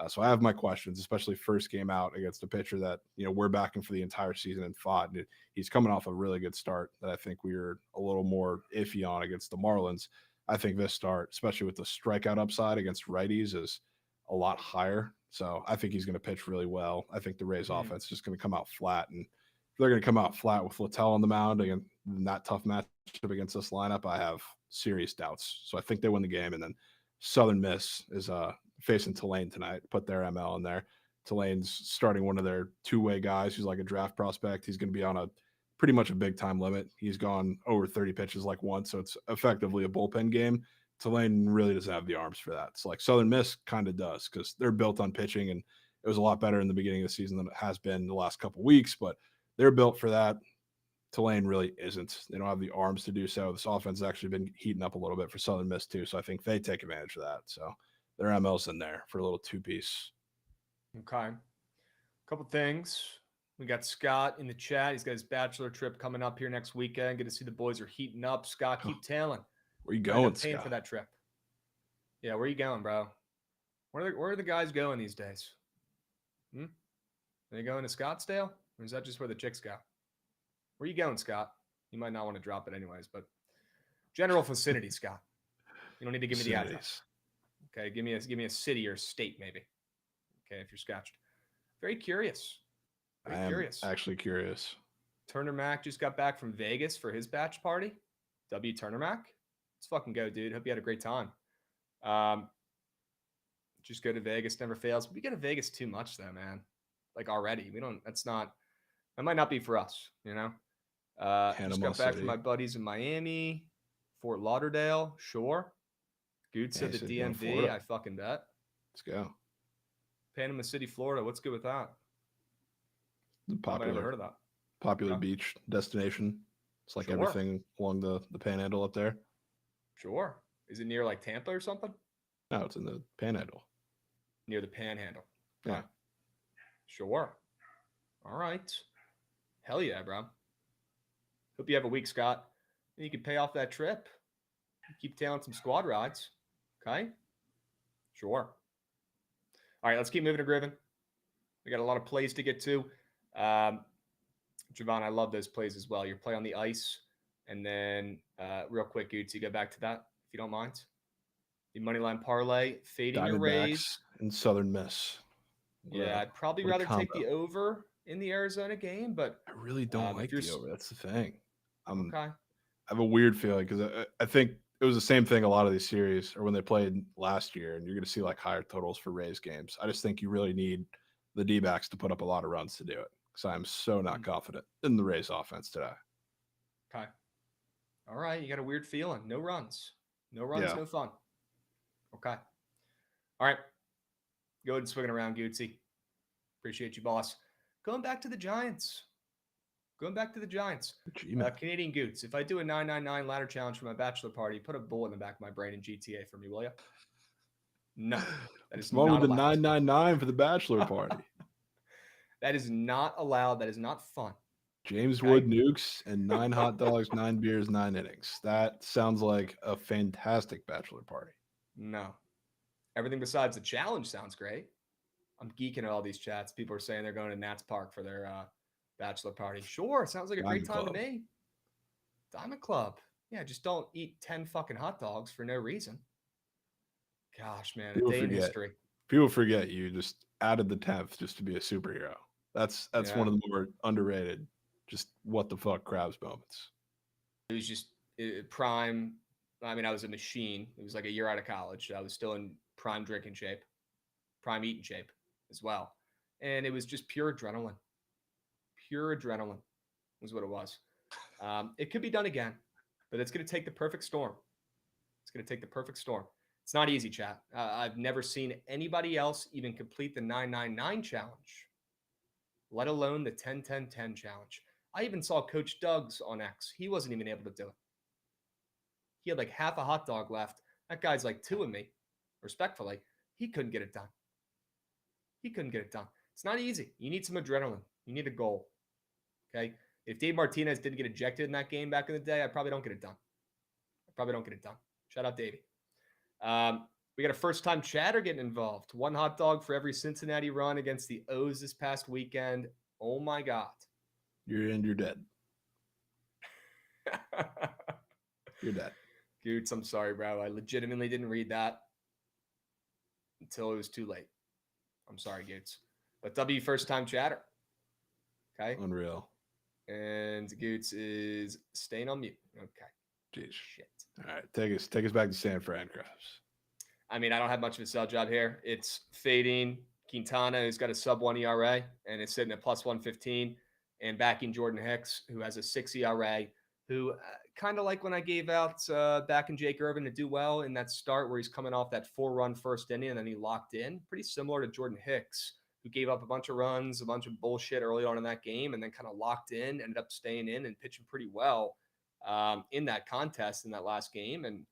So I have my questions, especially first game out against a pitcher that, you know, we're backing for the entire season and fought. And he's coming off a really good start that I think we were a little more iffy on against the Marlins. I think this start, especially with the strikeout upside against righties, is a lot higher. So I think he's going to pitch really well. I think the Rays offense is just going to come out flat. And if they're going to come out flat with Littell on the mound and that tough matchup against this lineup, I have serious doubts. So I think they win the game. And then Southern Miss is facing Tulane tonight. Put their ML in there. Tulane's starting one of their two-way guys who's like a draft prospect. He's going to be on a pretty much a big-time limit. He's gone over 30 pitches like once, so it's effectively a bullpen game. Tulane really doesn't have the arms for that. So like Southern Miss kind of does because they're built on pitching, and it was a lot better in the beginning of the season than it has been the last couple of weeks, but they're built for that. Tulane really isn't. They don't have the arms to do so. This offense has actually been heating up a little bit for Southern Miss too, so I think they take advantage of that. So their ML's in there for a little two-piece. Okay. A couple things. We got Scott in the chat. He's got his bachelor trip coming up here next weekend. Good to see the boys are heating up. Scott, keep tailing. Where you going, paying Scott? For that trip. Yeah, where you going, bro? Where are the guys going these days? Are they going to Scottsdale? Or is that just where the chicks go? Where you going, Scott? You might not want to drop it anyways, but general vicinity, Scott. You don't need to give me the Cities. address. Okay, give me a city or state maybe. Okay, if you're scratched. Very curious. I am actually curious. Turner Mac just got back from Vegas for his batch party. W. Turner Mac. Let's fucking go, dude. Hope you had a great time. Just go to Vegas, never fails. We go to Vegas too much though, man. Like already. That might not be for us, you know? Just got back from my buddies in Miami, Fort Lauderdale, sure. Good said the DMV, I fucking bet. Let's go. Panama City, Florida. What's good with that? I've never heard of that. Popular beach destination. It's like everything along the Panhandle up there. Sure. Is it near like Tampa or something? No, it's in the Panhandle. Near the Panhandle. Yeah. Sure. All right. Hell yeah, bro. Hope you have a week, Scott. And you can pay off that trip. Keep tailing some squad rides. Okay? Sure. All right, let's keep moving to Griffin. We got a lot of plays to get to. Jovan, I love those plays as well. Your play on the ice. And then real quick, Goots, you go back to that, if you don't mind. The moneyline parlay, fading your Rays. And Southern Miss. Yeah, I'd probably rather take the over in the Arizona game, but I really don't like the over. That's the thing. Okay. I have a weird feeling because I think it was the same thing a lot of these series or when they played last year, and you're going to see like higher totals for Rays games. I just think you really need the D-backs to put up a lot of runs to do it because I'm so not confident in the Rays offense today. Okay. All right. You got a weird feeling. No runs. No runs, no fun. Okay. All right. Go ahead and swing it around, Gootsy. Appreciate you, boss. Going back to the Giants. Canadian Goots. If I do a 999 ladder challenge for my bachelor party, put a bullet in the back of my brain in GTA for me, will you? No. That is not allowed. The 999 for the bachelor party. That is not allowed. That is not fun. James Wood nukes and 9 hot dogs, 9 beers, 9 innings. That sounds like a fantastic bachelor party. No. Everything besides the challenge sounds great. I'm geeking at all these chats. People are saying they're going to Nats Park for their bachelor party. Sure. Sounds like a great time to me. Diamond Club. Yeah, just don't eat 10 fucking hot dogs for no reason. Gosh, man. A day in history. People forget you just added the 10th just to be a superhero. That's one of the more underrated, just what the fuck Krabs moments. It was just prime. I mean, I was a machine. It was like a year out of college. I was still in prime drinking shape, prime eating shape as well. And it was just pure adrenaline. Pure adrenaline was what it was. It could be done again, but it's going to take the perfect storm. It's not easy, chat. I've never seen anybody else even complete the 999 challenge, let alone the 10-10-10 challenge. I even saw Coach Doug's on X. He wasn't even able to do it. He had like half a hot dog left. That guy's like 2 of me, respectfully. He couldn't get it done. It's not easy. You need some adrenaline. You need a goal. Okay? If Dave Martinez didn't get ejected in that game back in the day, I probably don't get it done. Shout out, Davey. We got a first-time chatter getting involved. 1 hot dog for every Cincinnati run against the O's this past weekend. Oh, my God. You're dead. You're dead. Goots, I'm sorry, bro. I legitimately didn't read that until it was too late. I'm sorry, Goots. But W first-time chatter. Okay? Unreal. And Goots is staying on mute. Okay. Jeez. Shit. All right. Take us back to San Fran, Krabs. I mean, I don't have much of a sell job here. It's fading Quintana, who's got a sub-1 ERA, and it's sitting at plus 115, and backing Jordan Hicks, who has a 6 ERA, who kind of like when I gave out back in Jake Irvin to do well in that start where he's coming off that 4-run first inning and then he locked in. Pretty similar to Jordan Hicks, who gave up a bunch of runs, a bunch of bullshit early on in that game, and then kind of locked in, ended up staying in and pitching pretty well in that contest in that last game. And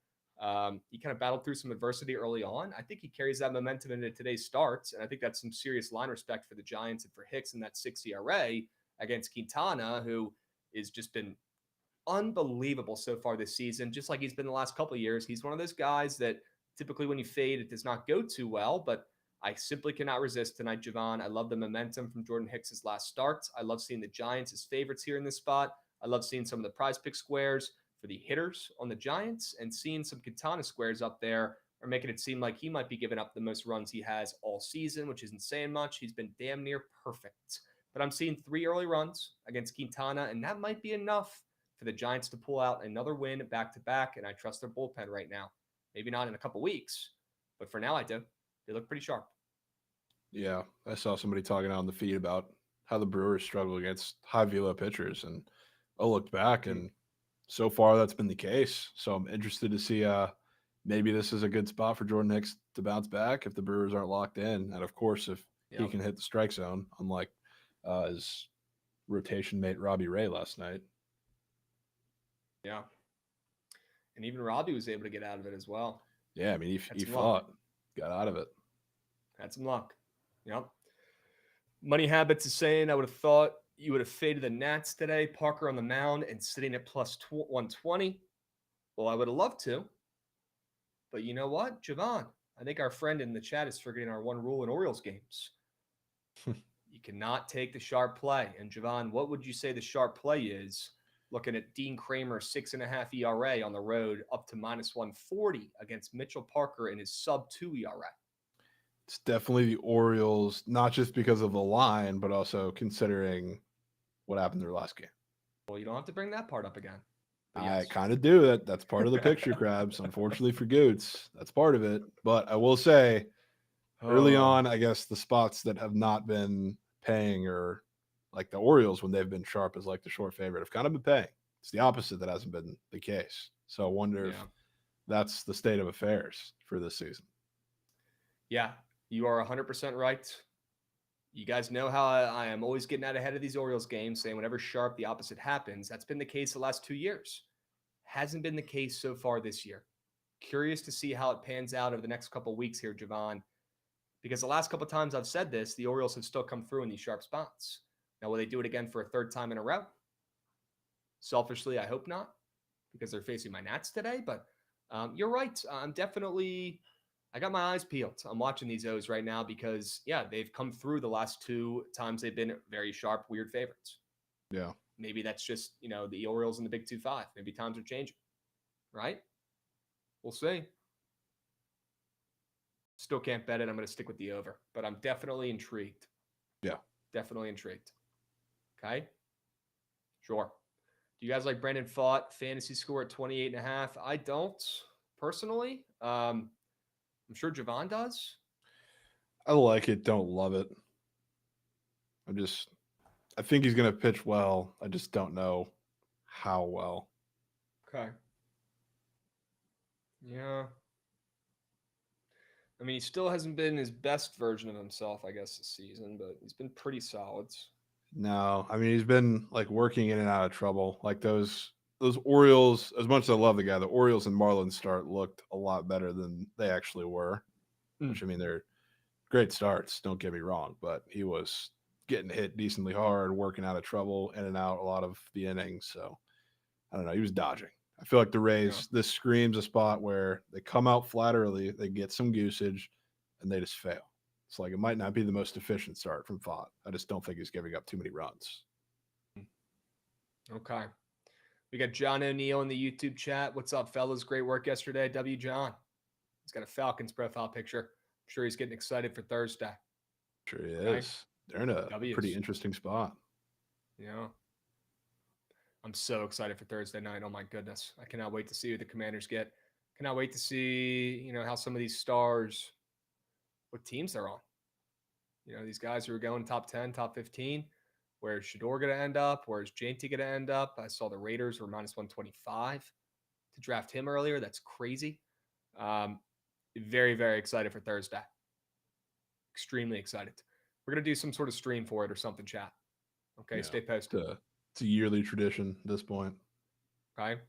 he kind of battled through some adversity early on. I think he carries that momentum into today's starts, and I think that's some serious line respect for the Giants and for Hicks in that 6 ERA against Quintana, who has just been unbelievable so far this season, just like he's been the last couple of years. He's one of those guys that typically when you fade, it does not go too well, but I simply cannot resist tonight, Jovan. I love the momentum from Jordan Hicks' last starts. I love seeing the Giants as favorites here in this spot. I love seeing some of the prize pick squares for the hitters on the Giants, and seeing some Quintana squares up there are making it seem like he might be giving up the most runs he has all season, which isn't saying much. He's been damn near perfect. But I'm seeing 3 early runs against Quintana, and that might be enough for the Giants to pull out another win back-to-back, and I trust their bullpen right now. Maybe not in a couple weeks, but for now I do. They look pretty sharp. Yeah, I saw somebody talking on the feed about how the Brewers struggle against high velo pitchers, and I looked back, and so far that's been the case. So I'm interested to see maybe this is a good spot for Jordan Hicks to bounce back if the Brewers aren't locked in, and of course if he can hit the strike zone, unlike his rotation mate Robbie Ray last night. Yeah, and even Robbie was able to get out of it as well. Yeah, I mean he fought, got out of it. Had some luck. Yep. Money Habits is saying, I would have thought you would have faded the Nats today. Parker on the mound and sitting at plus 120. Well, I would have loved to. But you know what, Jovan? I think our friend in the chat is forgetting our one rule in Orioles games. You cannot take the sharp play. And Jovan, what would you say the sharp play is? Looking at Dean Kramer, 6.5 ERA on the road, up to minus 140 against Mitchell Parker in his sub-2 ERA. It's definitely the Orioles, not just because of the line, but also considering what happened in their last game. Well, you don't have to bring that part up again. I kind of do. That's part of the picture, Krabs. Unfortunately for Goots, that's part of it. But I will say, early on, I guess the spots that have not been paying, or like the Orioles when they've been sharp as like the short favorite, have kind of been paying. It's the opposite that hasn't been the case. So I wonder if that's the state of affairs for this season. Yeah, you are 100% right. You guys know how I am always getting out ahead of these Orioles games, saying whenever sharp, the opposite happens. That's been the case the last 2 years. Hasn't been the case so far this year. Curious to see how it pans out over the next couple of weeks here, Jovan, because the last couple of times I've said this, the Orioles have still come through in these sharp spots. Now, will they do it again for a third time in a row? Selfishly, I hope not, because they're facing my Nats today. But you're right. I got my eyes peeled. I'm watching these O's right now because, they've come through the last 2 times they've been very sharp, weird favorites. Yeah. Maybe that's just, the Orioles in the Big 2-5. Maybe times are changing, right? We'll see. Still can't bet it. I'm going to stick with the over, but I'm definitely intrigued. Yeah. Definitely intrigued. Okay. Sure. Do you guys like Brandon Pfaadt fantasy score at 28.5? I don't personally. I'm sure Jovan does. I like it. Don't love it. I think he's going to pitch well. I just don't know how well. Okay. Yeah. I mean, he still hasn't been his best version of himself, I guess, this season, but he's been pretty solid. No, I mean, he's been like working in and out of trouble. Like those Orioles, as much as I love the guy, the Orioles and Marlins start looked a lot better than they actually were. Which, I mean, they're great starts, don't get me wrong, but he was getting hit decently hard, working out of trouble, in and out a lot of the innings. So I don't know. He was dodging. I feel like the Rays, this screams a spot where they come out flat early, they get some goosage, and they just fail. It's like it might not be the most efficient start from Pfaadt. I just don't think he's giving up too many runs. Okay. We got John O'Neill in the YouTube chat. What's up, fellas? Great work yesterday. W. John. He's got a Falcons profile picture. I'm sure he's getting excited for Thursday. Sure he is. They're in a pretty interesting spot. Yeah. I'm so excited for Thursday night. Oh, my goodness. I cannot wait to see who the Commanders get. Cannot wait to see, how some of these stars, what teams they're on. These guys who are going top 10, top 15. Where's Shador going to end up? Where's JT going to end up? I saw the Raiders were minus 125 to draft him earlier. That's crazy. Very, very excited for Thursday. Extremely excited. We're going to do some sort of stream for it or something, chat. Okay, yeah, stay posted. It's a yearly tradition at this point. Okay.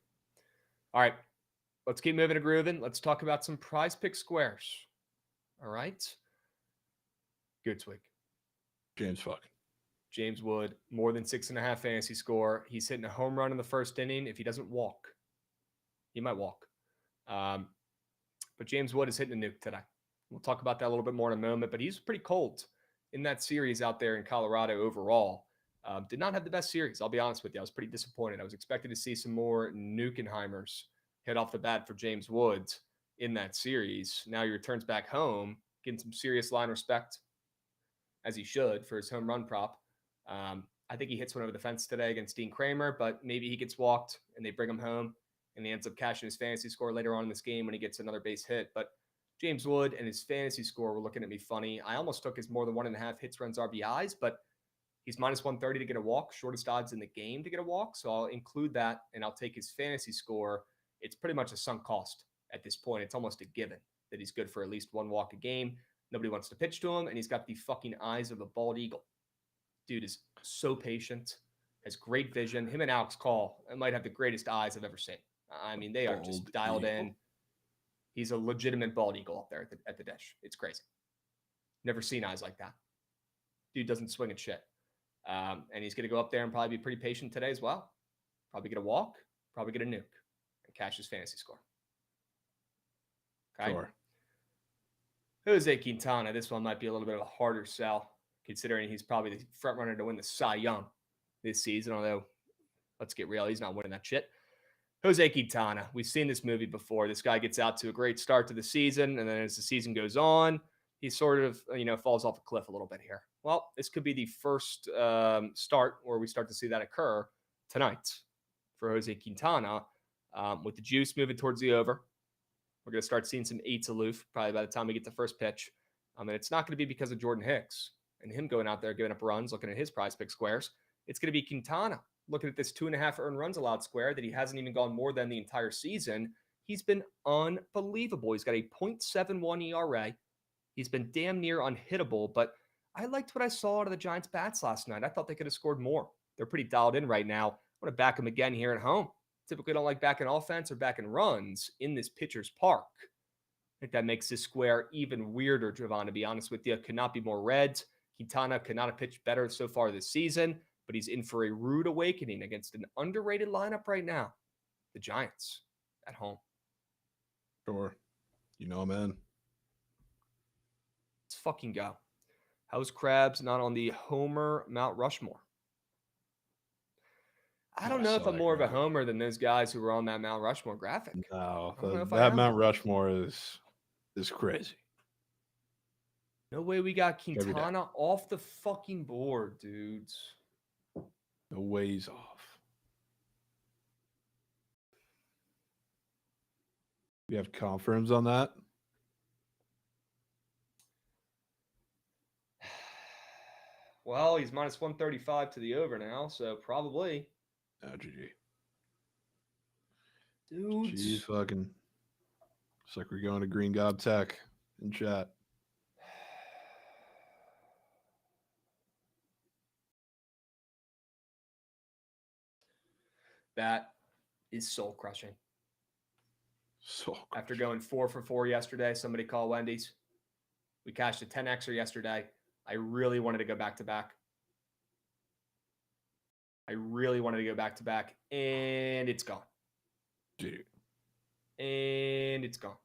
All right. Let's keep moving and grooving. Let's talk about some prize pick squares. All right. Good week. James Wood, more than 6.5 fantasy score. He's hitting a home run in the first inning. If he doesn't walk, he might walk. But James Wood is hitting a nuke today. We'll talk about that a little bit more in a moment, but he's pretty cold in that series out there in Colorado overall. Did not have the best series. I'll be honest with you. I was pretty disappointed. I was expecting to see some more Nukenheimers hit off the bat for James Woods in that series. Now he returns back home, getting some serious line respect, as he should, for his home run prop. I think he hits one over the fence today against Dean Kramer, but maybe he gets walked and they bring him home and he ends up cashing his fantasy score later on in this game when he gets another base hit. But James Wood and his fantasy score were looking at me funny. I almost took his more than 1.5 hits, runs, RBIs, but he's minus 130 to get a walk, shortest odds in the game to get a walk. So I'll include that and I'll take his fantasy score. It's pretty much a sunk cost at this point. It's almost a given that he's good for at least one walk a game. Nobody wants to pitch to him, and he's got the fucking eyes of a bald eagle. Dude is so patient, has great vision. Him and Alex Call might have the greatest eyes I've ever seen. I mean, they are just dialed in. He's a legitimate bald eagle up there at the dish. It's crazy. Never seen eyes like that. Dude doesn't swing at shit. And he's going to go up there and probably be pretty patient today as well. Probably get a walk, probably get a nuke, and cash his fantasy score. Okay? Sure. Jose Quintana, this one might be a little bit of a harder sell, considering he's probably the front runner to win the Cy Young this season, although, let's get real, he's not winning that shit. Jose Quintana, we've seen this movie before. This guy gets out to a great start to the season, and then as the season goes on, he sort of, falls off a cliff a little bit here. Well, this could be the first start where we start to see that occur tonight for Jose Quintana, with the juice moving towards the over. We're going to start seeing some 8s aloof probably by the time we get the first pitch. And it's not going to be because of Jordan Hicks and him going out there giving up runs, looking at his prize pick squares. It's going to be Quintana looking at this 2.5 earned runs allowed square that he hasn't even gone more than the entire season. He's been unbelievable. He's got a 0.71 ERA. He's been damn near unhittable, but I liked what I saw out of the Giants' bats last night. I thought they could have scored more. They're pretty dialed in right now. I want to back them again here at home. Typically don't like backing offense or backing runs in this pitcher's park. I think that makes this square even weirder, Jovan, to be honest with you. Could not be more red. Quintana could not have pitched better so far this season, but he's in for a rude awakening against an underrated lineup right now. The Giants at home. Sure. I'm in. Let's fucking go. How's Krabs not on the Homer Mount Rushmore? I don't know if I'm more of a homer than those guys who were on that Mount Rushmore graphic. No, that Mount Rushmore is crazy. No way we got Quintana off the fucking board, dudes. No way he's off. We have confirms on that. Well, he's minus 135 to the over now, so probably. Oh, GG. Dudes. Jeez, fucking. Looks like we're going to Green Gob Tech in chat. That is soul crushing. So after going 4 for 4 yesterday, somebody call Wendy's. We cashed a 10xer yesterday. I really wanted to go back to back. And it's gone. Dude. And it's gone.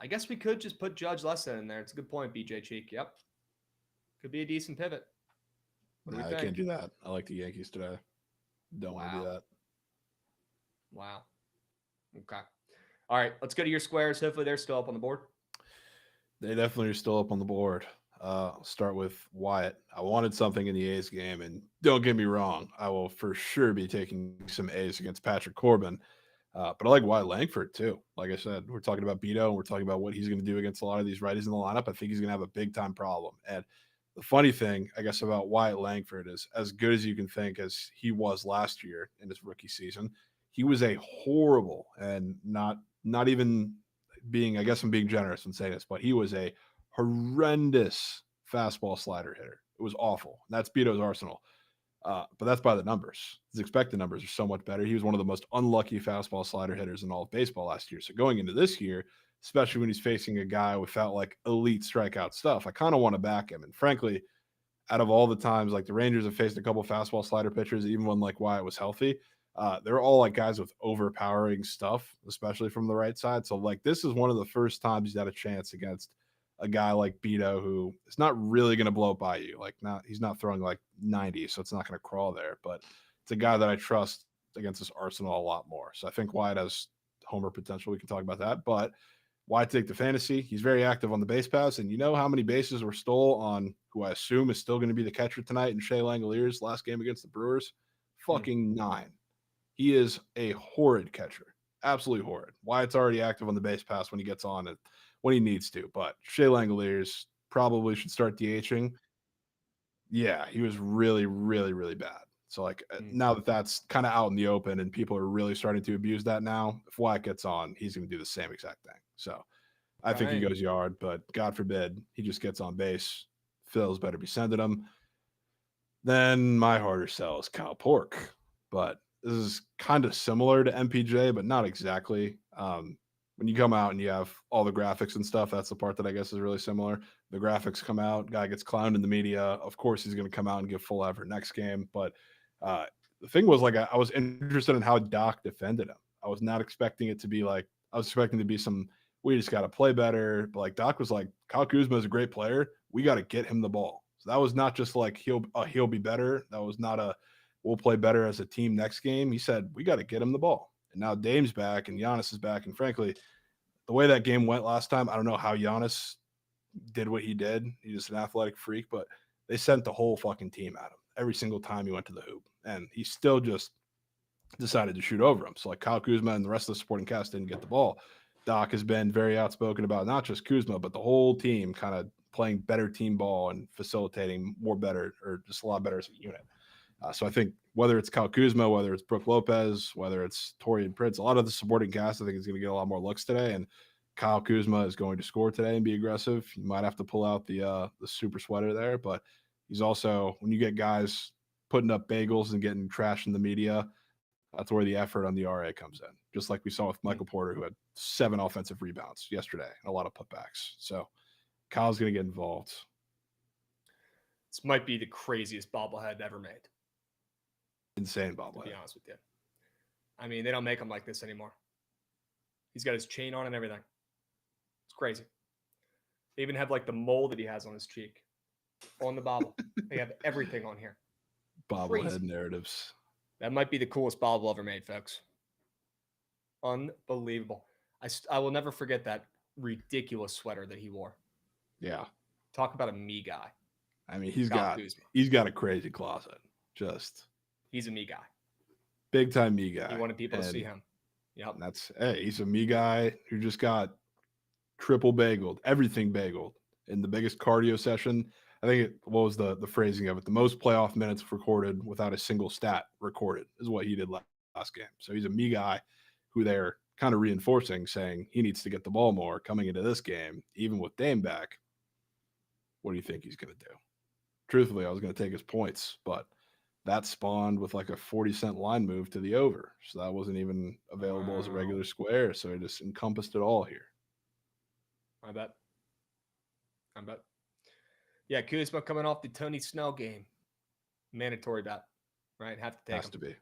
I guess we could just put Judge Lesson in there. It's a good point, BJ Cheek. Yep. Could be a decent pivot. Nah, I can't do that. I like the Yankees today. Don't want to do that. Wow. Okay. All right. Let's go to your squares. Hopefully they're still up on the board. They definitely are still up on the board. I'll start with Wyatt. I wanted something in the A's game, and don't get me wrong, I will for sure be taking some A's against Patrick Corbin. But I like Wyatt Langford too. Like I said, we're talking about Beto, and we're talking about what he's going to do against a lot of these righties in the lineup. I think he's going to have a big-time problem. And the funny thing, I guess, about Wyatt Langford is as good as you can think as he was last year in his rookie season, he was a horrible and not even being, I guess I'm being generous in saying this, but he was a horrendous fastball slider hitter. It was awful. And that's Beto's arsenal. But that's by the numbers. His expected numbers are so much better. He was one of the most unlucky fastball slider hitters in all of baseball last year. So going into this year, especially when he's facing a guy without like elite strikeout stuff, I kind of want to back him. And frankly, out of all the times, like the Rangers have faced a couple fastball slider pitchers, even when like Wyatt was healthy, they're all like guys with overpowering stuff, especially from the right side. So like this is one of the first times he's had a chance against a guy like Beto, who is not really going to blow up by you. Like, he's not throwing like 90, so it's not going to crawl there. But it's a guy that I trust against this Arsenal a lot more. So I think Wyatt has homer potential. We can talk about that. But Wyatt take the fantasy. He's very active on the base pass. And you know how many bases were stole on who I assume is still going to be the catcher tonight in Shea Langelier's last game against the Brewers? Fucking 9. He is a horrid catcher. Absolutely horrid. Wyatt's already active on the base pass when he gets on it, when he needs to. But Shea Langeliers probably should start DHing. Yeah, he was really, really, really bad. So, like, now that that's kind of out in the open and people are really starting to abuse that now, if Wyatt gets on, he's going to do the same exact thing. So, I think he goes yard, but God forbid he just gets on base. Phil's better be sending him. Then my harder sell is Kyle Pork. But this is kind of similar to MPJ, but not exactly. When you come out and you have all the graphics and stuff, that's the part that I guess is really similar. The graphics come out, guy gets clowned in the media. Of course, he's going to come out and give full effort next game. But the thing was, like, I was interested in how Doc defended him. I was not expecting it to be like, I was expecting to be some, we just got to play better. But like Doc was like, Kyle Kuzma is a great player. We got to get him the ball. So that was not just like he'll be better. That was not a we'll play better as a team next game. He said, we got to get him the ball. And now Dame's back and Giannis is back. And frankly, the way that game went last time, I don't know how Giannis did what he did. He's just an athletic freak, but they sent the whole fucking team at him every single time he went to the hoop. And he still just decided to shoot over him. So like Kyle Kuzma and the rest of the supporting cast didn't get the ball. Doc has been very outspoken about not just Kuzma, but the whole team kind of playing better team ball and facilitating more better, or just a lot better as a unit. So I think whether it's Kyle Kuzma, whether it's Brook Lopez, whether it's Torian Prince, a lot of the supporting cast, I think, is going to get a lot more looks today. And Kyle Kuzma is going to score today and be aggressive. You might have to pull out the super sweater there, but he's also, when you get guys putting up bagels and getting trashed in the media, that's where the effort on the RA comes in. Just like we saw with Michael Porter, who had 7 offensive rebounds yesterday and a lot of putbacks. So Kyle's going to get involved. This might be the craziest bobblehead ever made. Insane bobblehead. To be honest with you. I mean, they don't make them like this anymore. He's got his chain on and everything. It's crazy. They even have like the mole that he has on his cheek on the bobble. They have everything on here. Bobblehead narratives. That might be the coolest bobble ever made, folks. Unbelievable. I will never forget that ridiculous sweater that he wore. Yeah. Talk about a me guy. I mean, he's got a crazy closet. He's a me guy. Big time me guy. He wanted people to see him. Yep. He's a me guy who just got triple bageled, everything bageled in the biggest cardio session. I think what was the phrasing of it? The most playoff minutes recorded without a single stat recorded is what he did last game. So he's a me guy who they're kind of reinforcing, saying he needs to get the ball more coming into this game, even with Dame back. What do you think he's going to do? Truthfully, I was going to take his points, but that spawned with like a 40-cent line move to the over. So that wasn't even available as a regular square. So it just encompassed it all here. I bet. Yeah, Kuzma coming off the Tony Snell game. Mandatory bet, right? Have to take Has to be.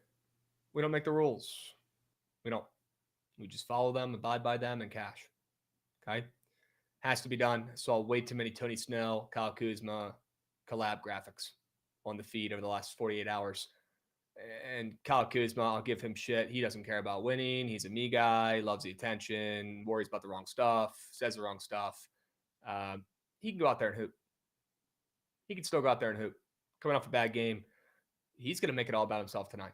We don't make the rules. We don't. We just follow them, abide by them, and cash. Okay? Has to be done. Saw way too many Tony Snell, Kyle Kuzma collab graphics on the feed over the last 48 hours. And Kyle Kuzma, I'll give him shit. He doesn't care about winning. He's a me guy, loves the attention, worries about the wrong stuff, says the wrong stuff. He can go out there and hoop. He can still go out there and hoop. Coming off a bad game, he's going to make it all about himself tonight.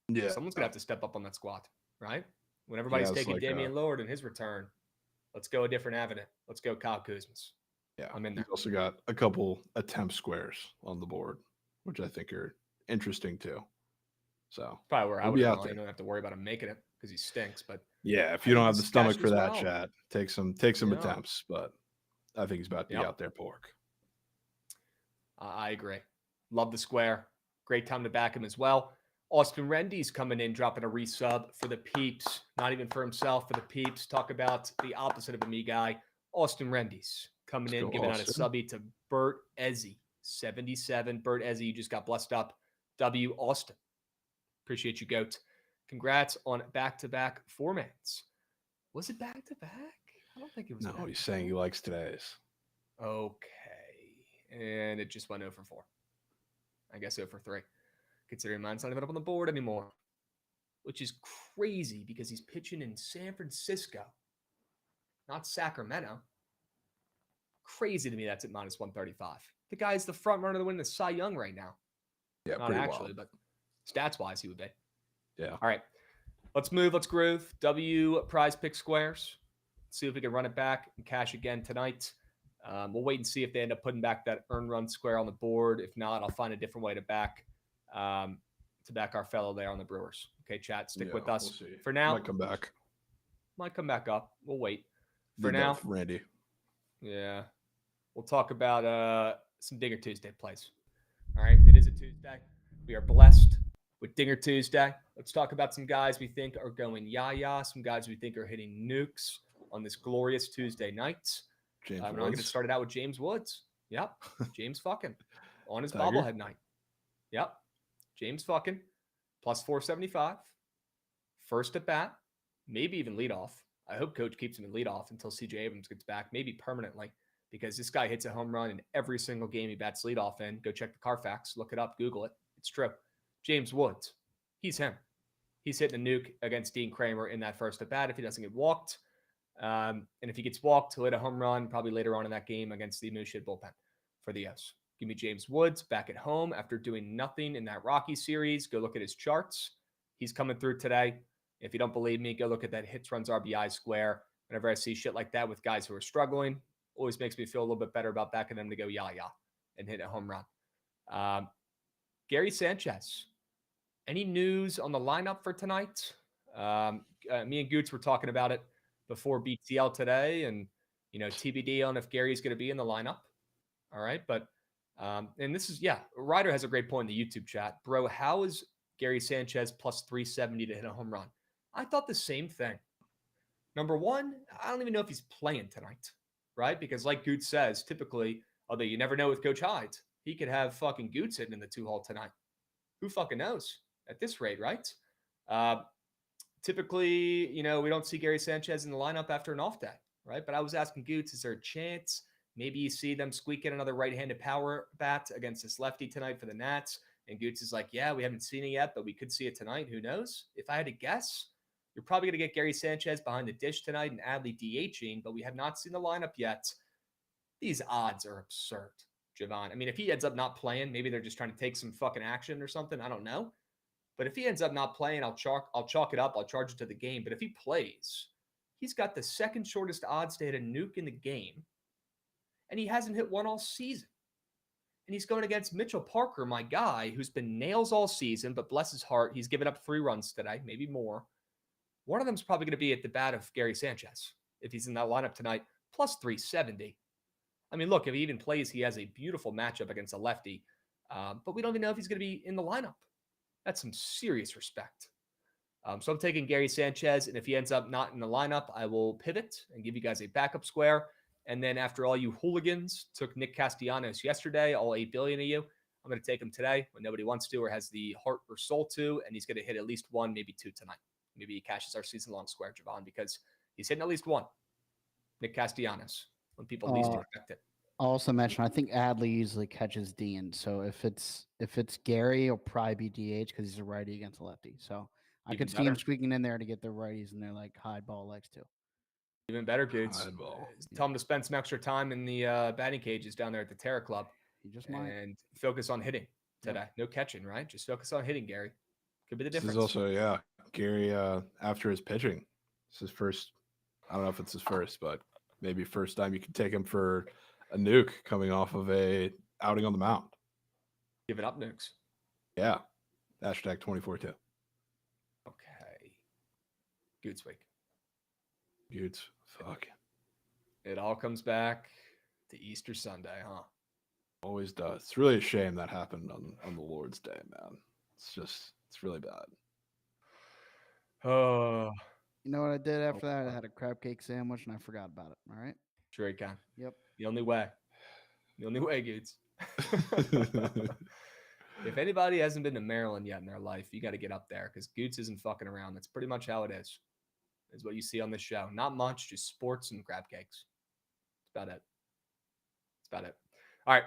Yeah. Someone's going to have to step up on that squat, right? When everybody's taking like Damian Lillard in his return, let's go a different avenue. Let's go Kyle Kuzma's. Yeah, I'm in there. He's also got a couple attempt squares on the board, which I think are interesting too. So probably where I would go. You don't have to worry about him making it because he stinks. But yeah, if you don't have the stomach for that, chat, take some attempts. But I think he's about to be out there, Pork. I agree. Love the square. Great time to back him as well. Austin Rendy's coming in, dropping a resub for the peeps. Not even for himself, for the peeps. Talk about the opposite of a me guy. Austin Rendy's coming in, giving out a subby to Bert Ezzy. 77. Bert Ezzy, you just got blessed up. W. Austin. Appreciate you, GOAT. Congrats on back-to-back formats. Was it back-to-back? I don't think it was. No, he's saying he likes today's. Okay. And it just went 0 for 4. I guess 0 for 3. Considering mine's not even up on the board anymore. Which is crazy because he's pitching in San Francisco, not Sacramento. Crazy to me that's at minus 135. The guy's the front runner to win the Cy Young right now. Yeah, not pretty actually, wild. but stats-wise he would be. Yeah. All right. Let's move. Let's groove. W prize pick squares. See if we can run it back and cash again tonight. We'll wait and see if they end up putting back that earn run square on the board. If not, I'll find a different way to back our fellow there on the Brewers. Okay, chat, stick with us. We'll see. For now. Might come back. Might come back up. We'll wait. For Need now, that, Randy. Yeah. We'll talk about some Dinger Tuesday plays. All right. It is a Tuesday. We are blessed with Dinger Tuesday. Let's talk about some guys we think are going yah-yah, some guys we think are hitting nukes on this glorious Tuesday night. I'm going to start it out with James Woods. Yep. James fucking on his bobblehead night. Yep. James fucking plus 475. First at bat. Maybe even leadoff. I hope coach keeps him in leadoff until CJ Abrams gets back, maybe permanently, because this guy hits a home run in every single game he bats leadoff in. Go check the Carfax, look it up, Google it. It's true. James Woods, he's him. He's hitting a nuke against Dean Kramer in that first at bat if he doesn't get walked. And if he gets walked, he'll hit a home run probably later on in that game against the Mooshid bullpen for the O's. Give me James Woods back at home after doing nothing in that Rocky series. Go look at his charts. He's coming through today. If you don't believe me, go look at that hits, runs, RBI square. Whenever I see shit like that with guys who are struggling, always makes me feel a little bit better about backing them to go yah-yah and hit a home run. Gary Sanchez, any news on the lineup for tonight? Me and Goots were talking about it before BTL today, and TBD on if Gary's going to be in the lineup. All right, but and this is Ryder has a great point in the YouTube chat, bro. How is Gary Sanchez plus 370 to hit a home run? I thought the same thing. Number one, I don't even know if he's playing tonight, right? Because like Goots says, typically, although you never know with Coach Hyde, he could have fucking Goots hitting in the 2-hole tonight. Who fucking knows at this rate, right? Typically, we don't see Gary Sanchez in the lineup after an off day, right? But I was asking Goots, is there a chance maybe you see them squeak in another right-handed power bat against this lefty tonight for the Nats? And Goots is like, yeah, we haven't seen it yet, but we could see it tonight. Who knows? If I had to guess, you're probably going to get Gary Sanchez behind the dish tonight and Adley DHing, but we have not seen the lineup yet. These odds are absurd, Jovan. I mean, if he ends up not playing, maybe they're just trying to take some fucking action or something. I don't know. But if he ends up not playing, I'll chalk it up. I'll charge it to the game. But if he plays, he's got the second shortest odds to hit a nuke in the game. And he hasn't hit one all season. And he's going against Mitchell Parker, my guy, who's been nails all season, but bless his heart, he's given up 3 runs today, maybe more. One of them's probably going to be at the bat of Gary Sanchez if he's in that lineup tonight, plus 370. I mean, look, if he even plays, he has a beautiful matchup against a lefty. But we don't even know if he's going to be in the lineup. That's some serious respect. So I'm taking Gary Sanchez, and if he ends up not in the lineup, I will pivot and give you guys a backup square. And then after all you hooligans took Nick Castellanos yesterday, all 8 billion of you, I'm going to take him today when nobody wants to or has the heart or soul to, and he's going to hit at least 1, maybe 2 tonight. Maybe he cashes our season-long square, Jovan, because he's hitting at least 1. Nick Castellanos, when people least expect it. I'll also mention, I think Adley usually catches Dean. So if it's Gary, it'll probably be DH because he's a righty against a lefty. So I could see him squeaking in there to get the righties and they're like high ball legs too. Even better, Goots. Tell him to spend some extra time in the batting cages down there at the Terra Club. He just might. And focus on hitting today. No catching, right? Just focus on hitting, Gary. Could be the difference. This is also, Gary, after his pitching. It's his first, I don't know if it's his first, but maybe first time you can take him for a nuke coming off of a outing on the mound. Giving up nukes. Yeah. Hashtag 24-2. Okay. Goots week. Goots. Fuck. It all comes back to Easter Sunday, huh? Always does. It's really a shame that happened on the Lord's Day, man. It's really bad. Oh. You know what I did after that? I had a crab cake sandwich and I forgot about it. All right. Sure you can. Yep. The only way. The only way, Goots. If anybody hasn't been to Maryland yet in their life, you got to get up there because Goots isn't fucking around. That's pretty much how it is what you see on this show. Not much, just sports and crab cakes. That's about it. That's about it. All right,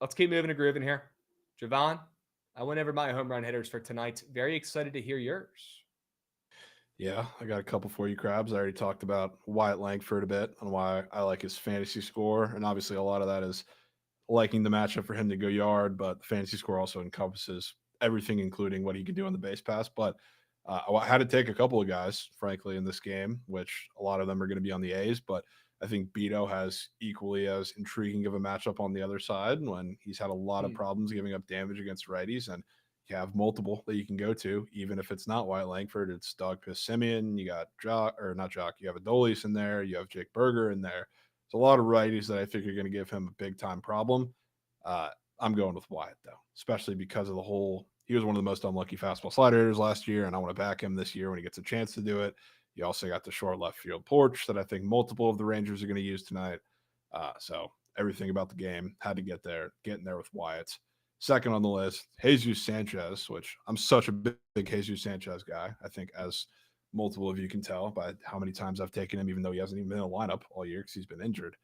let's keep moving and grooving here. Jovan, I went over my home run hitters for tonight. Very excited to hear yours. Yeah, I got a couple for you, Krabs. I already talked about Wyatt Langford a bit on why I like his fantasy score, and obviously a lot of that is liking the matchup for him to go yard, but the fantasy score also encompasses everything, including what he can do on the base pass. But I had to take a couple of guys, frankly, in this game, which a lot of them are going to be on the A's. But I think Beto has equally as intriguing of a matchup on the other side when he's had a lot of problems giving up damage against righties. And you have multiple that you can go to, even if it's not Wyatt Langford. It's Doug Simeon. You got Jock, or not Jock. You have Adolis in there. You have Jake Berger in there. There's a lot of righties that I think are going to give him a big time problem. I'm going with Wyatt, though, especially because of the whole. He was one of the most unlucky fastball sliders hitters last year, and I want to back him this year when he gets a chance to do it. You also got the short left field porch that I think multiple of the Rangers are going to use tonight. So everything about the game had to getting there with Wyatt. Second on the list, Jesus Sanchez, which I'm such a big Jesus Sanchez guy. I think as multiple of you can tell by how many times I've taken him, even though he hasn't even been in a lineup all year because he's been injured.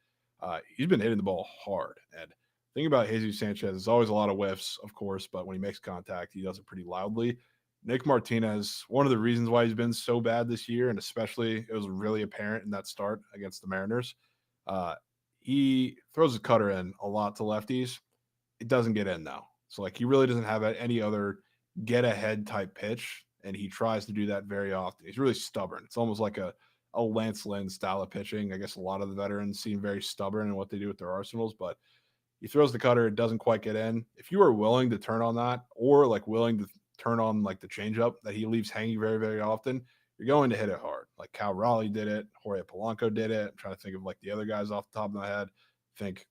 He's been hitting the ball hard. And the thing about Jesus Sanchez is always a lot of whiffs, of course, but when he makes contact, he does it pretty loudly. Nick Martinez, one of the reasons why he's been so bad this year, and especially it was really apparent in that start against the Mariners, he throws a cutter in a lot to lefties. It doesn't get in, though. So, like, he really doesn't have any other get-ahead type pitch, and he tries to do that very often. He's really stubborn. It's almost like a Lance Lynn style of pitching. I guess a lot of the veterans seem very stubborn in what they do with their arsenals, but he throws the cutter. It doesn't quite get in. If you are willing to turn on that, or like willing to turn on like the changeup that he leaves hanging very, very often, you're going to hit it hard. Like Cal Raleigh did it. Jorge Polanco did it. I'm trying to think of like the other guys off the top of my head. I think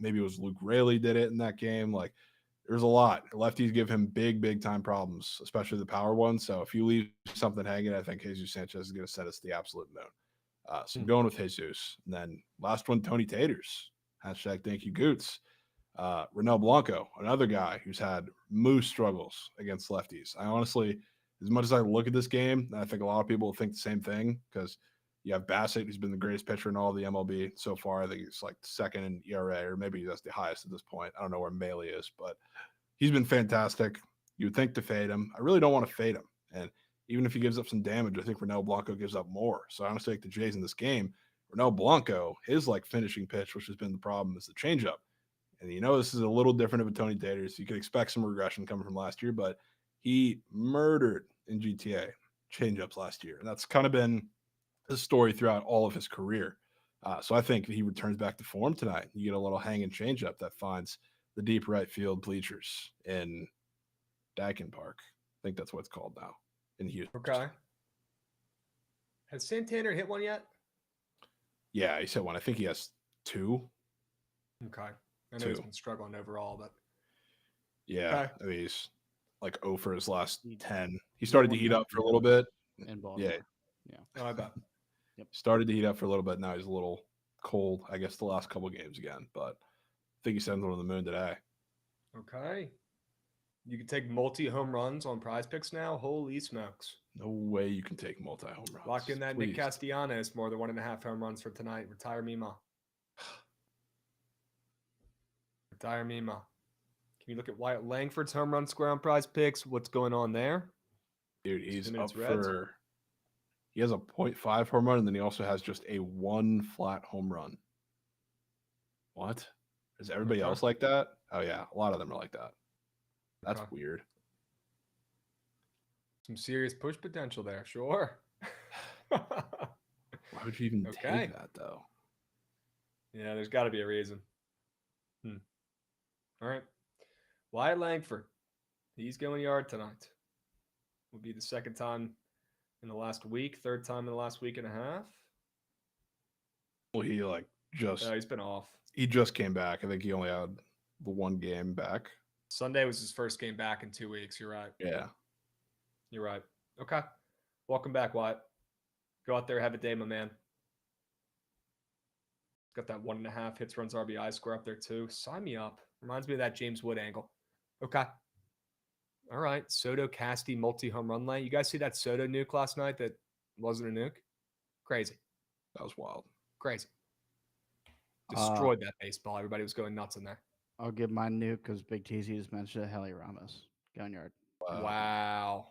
maybe it was Luke Raley did it in that game. Like there's a lot. Lefties give him big, big time problems, especially the power ones. So if you leave something hanging, I think Jesus Sanchez is going to set us the absolute moon. So I'm going with Jesus. And then last one, Tony Taters. Hashtag thank you, Goots. Renel Blanco, another guy who's had moose struggles against lefties. I honestly, as much as I look at this game, I think a lot of people think the same thing because you have Bassett, who's been the greatest pitcher in all of the MLB so far. I think he's like second in ERA, or maybe that's the highest at this point. I don't know where Maley is, but he's been fantastic. You would think to fade him. I really don't want to fade him. And even if he gives up some damage, I think Renel Blanco gives up more. So I honestly think the Jays in this game, Renel Blanco, his like finishing pitch, which has been the problem, is the changeup. And this is a little different of a Tony Taters. You could expect some regression coming from last year, but he murdered in GTA changeups last year. And that's kind of been his story throughout all of his career. So I think he returns back to form tonight. You get a little hanging changeup that finds the deep right field bleachers in Dakin Park. I think that's what it's called now in Houston. Okay. Has Santander hit one yet? Yeah, he's hit one. I think he has two. Okay. I know he's been struggling overall, but yeah, okay. I mean, he's like 0 for his last 10. He started to heat up for a little bit. In Baltimore. Yeah. Oh, I bet. Yep. Started to heat up for a little bit. Now he's a little cold, I guess, the last couple of games again. But I think he sends one on the moon today. Okay. You can take multi-home runs on Prize Picks now? Holy smokes. No way you can take multi-home runs. Lock in that Nick Castellanos, more than 1.5 home runs for tonight. Retire Mima. Retire Mima. Can you look at Wyatt Langford's home run square on Prize Picks? What's going on there? Dude, he's up for... He has a 0.5 home run, and then he also has just a 1 flat home run. What? Is everybody else like that? Oh, yeah. A lot of them are like that. That's weird. Some serious push potential there, sure. Why would you even take that, though? Yeah, there's got to be a reason. All right. Wyatt Langford. He's going yard tonight. Will be the second time in the last week, third time in the last week and a half. Well, he he's been off. He just came back. I think he only had the one game back. Sunday was his first game back in 2 weeks. You're right. Yeah. You're right. Okay. Welcome back, Wyatt. Go out there, have a day, my man. Got that 1.5 hits, runs, RBI score up there too. Sign me up. Reminds me of that James Wood angle. Okay. All right. Soto Casti multi-home run lane. You guys see that Soto nuke last night that wasn't a nuke? Crazy. That was wild. Crazy. Destroyed that baseball. Everybody was going nuts in there. I'll give my nuke because Big TZ just mentioned it. Heli Ramos, gun yard. Wow.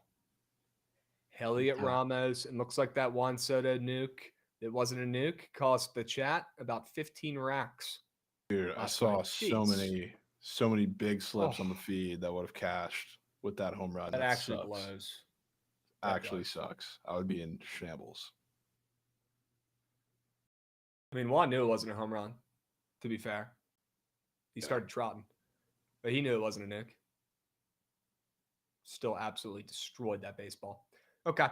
Elliot Ramos. It looks like that Juan Soto nuke. It wasn't a nuke. Cost the chat about 15 racks. Dude, I saw so many big slips on the feed that would have cashed with that home run. That actually sucks. blows. Actually sucks. I would be in shambles. I mean, Juan knew it wasn't a home run, to be fair. He started trotting, but he knew it wasn't a nuke. Still absolutely destroyed that baseball. Okay.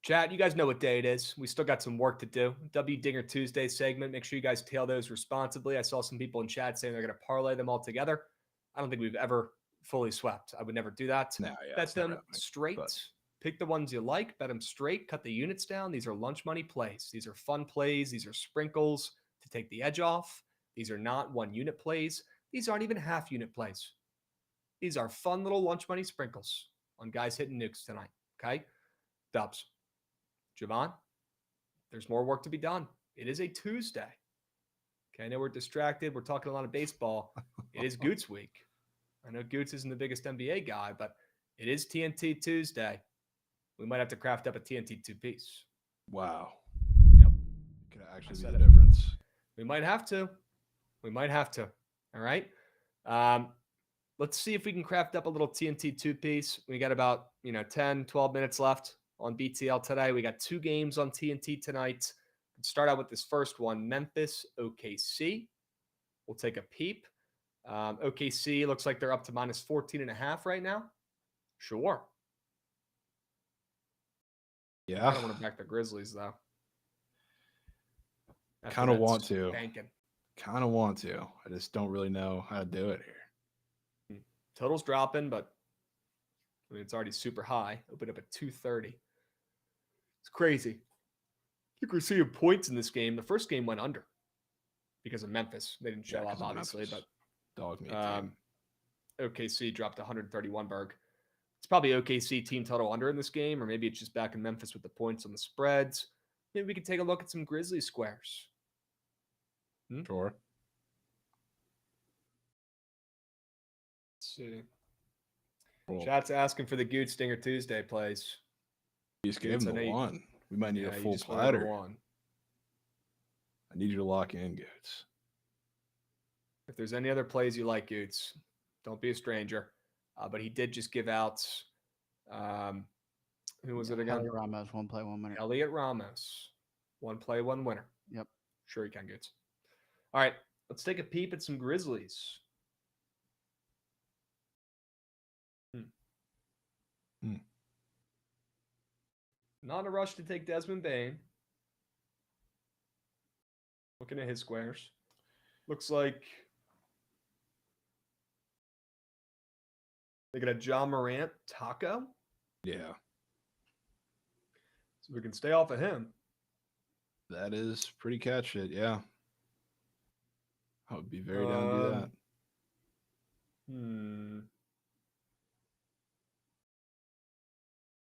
Chat, you guys know what day it is. We still got some work to do. W Dinger Tuesday segment. Make sure you guys tail those responsibly. I saw some people in chat saying they're going to parlay them all together. I don't think we've ever fully swept. I would never do that. Bet them straight. Pick the ones you like. Bet them straight. Cut the units down. These are lunch money plays. These are fun plays. These are sprinkles to take the edge off. These are not 1 unit plays. These aren't even half unit plays. These are fun little lunch money sprinkles on guys hitting nukes tonight. Okay? Dubs. Jovan, there's more work to be done. It is a Tuesday. Okay, I know we're distracted. We're talking a lot of baseball. It is Goots week. I know Goots isn't the biggest NBA guy, but it is TNT Tuesday. We might have to craft up a TNT 2-piece. Wow. Yep. Could actually be the difference. We might have to. We might have to. All right. Let's see if we can craft up a little TNT 2-piece. We got about 10, 12 minutes left on BTL today. We got 2 games on TNT tonight. Let's start out with this first one, Memphis OKC. We'll take a peep. OKC looks like they're up to minus 14.5 right now. Sure. Yeah. I don't want to back the Grizzlies, though. Kind of want to. Banking. Kind of want to. I just don't really know how to do it here. Total's dropping, but I mean, it's already super high. Opened up at 230. It's crazy. I think we're seeing points in this game. The first game went under because of Memphis. They didn't show up, obviously, but dog meat OKC dropped 131 berg. It's probably OKC team total under in this game, or maybe it's just back in Memphis with the points on the spreads. Maybe we can take a look at some Grizzlies squares. Sure. Let's see. Cool. Chat's asking for the Good Stinger Tuesday plays. You just gave him the one. We might need a full platter. I need you to lock in, Goots. If there's any other plays you like, Goots, don't be a stranger. But he did just give out, who was it again? Elliot Ramos, 1 play, 1 winner. Elliot Ramos, 1 play, 1 winner. Yep. Sure you can, Goots. All right, let's take a peep at some Grizzlies. Not a rush to take Desmond Bain. Looking at his squares. Looks like they got a John Morant taco. Yeah. So we can stay off of him. That is pretty cat shit, yeah. I would be very down to do that.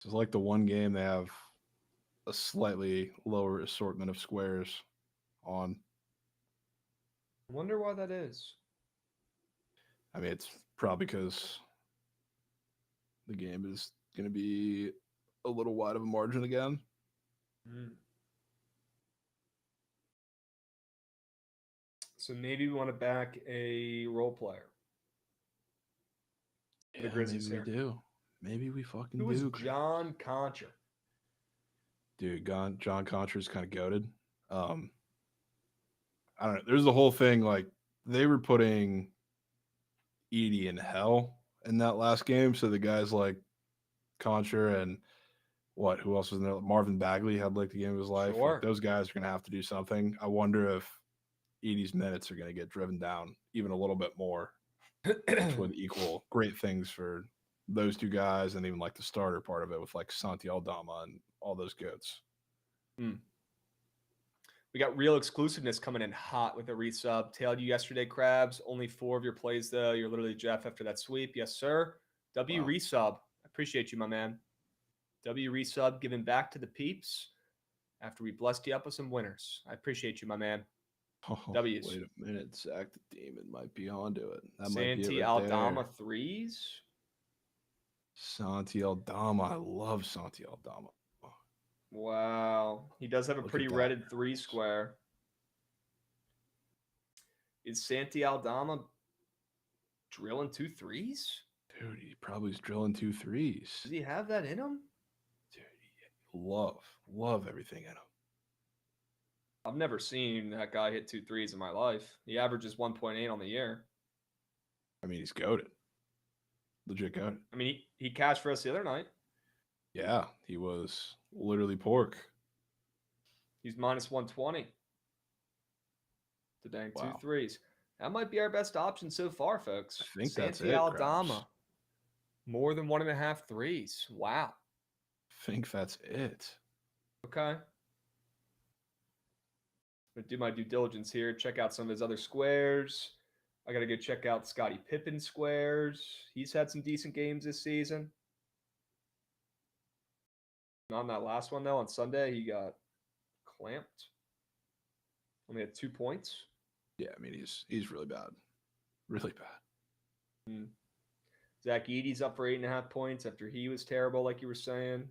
It's like the one game they have a slightly lower assortment of squares on. I wonder why that is. I mean, it's probably because the game is going to be a little wide of a margin again. So maybe we want to back a role player. The Grizzlies maybe we do. Maybe we fucking do. Who is John Concher? Dude, John Concher is kind of goated. I don't know. There's the whole thing, like, they were putting Edie in hell in that last game. So the guys like Concher and who else was in there? Marvin Bagley had like the game of his life. Sure. Like, those guys are going to have to do something. I wonder if Edie's minutes are going to get driven down even a little bit more, which would equal great things for those two guys, and even like the starter part of it with like Santi Aldama and all those goats. We got real exclusiveness coming in hot with a resub. Tailed you yesterday, Krabs. Only 4 of your plays, though. You're literally Jeff after that sweep. Yes, sir. W resub. I appreciate you, my man. W resub, giving back to the peeps after we blessed you up with some winners. I appreciate you, my man. Oh, W's. wait a minute. Zach the Demon might be onto it. That might Santi be it right Aldama there. threes. Santi Aldama. I love Santi Aldama. Wow. He does have a Look pretty at that. redded three square. Is Santi Aldama drilling 2 threes? Dude, he probably is drilling 2 threes. Does he have that in him? Dude, love everything in him. I've never seen that guy hit 2 threes in my life. He averages 1.8 on the year. I mean, he's goated. Legit goated. I mean, he cashed for us the other night. Yeah, he was literally pork. He's minus 120. To dang 2 Wow. threes. That might be our best option so far, folks. I think that's Santi it, Aldama. Krabs. More than 1.5 threes. Wow. I think that's it. Okay. I'm gonna do my due diligence here. Check out some of his other squares. I gotta go check out Scottie Pippen squares. He's had some decent games this season. On that last one though, on Sunday, he got clamped. Only had 2 points. Yeah, I mean, he's really bad. Really bad. Zach Edey's up for 8.5 points after he was terrible, like you were saying.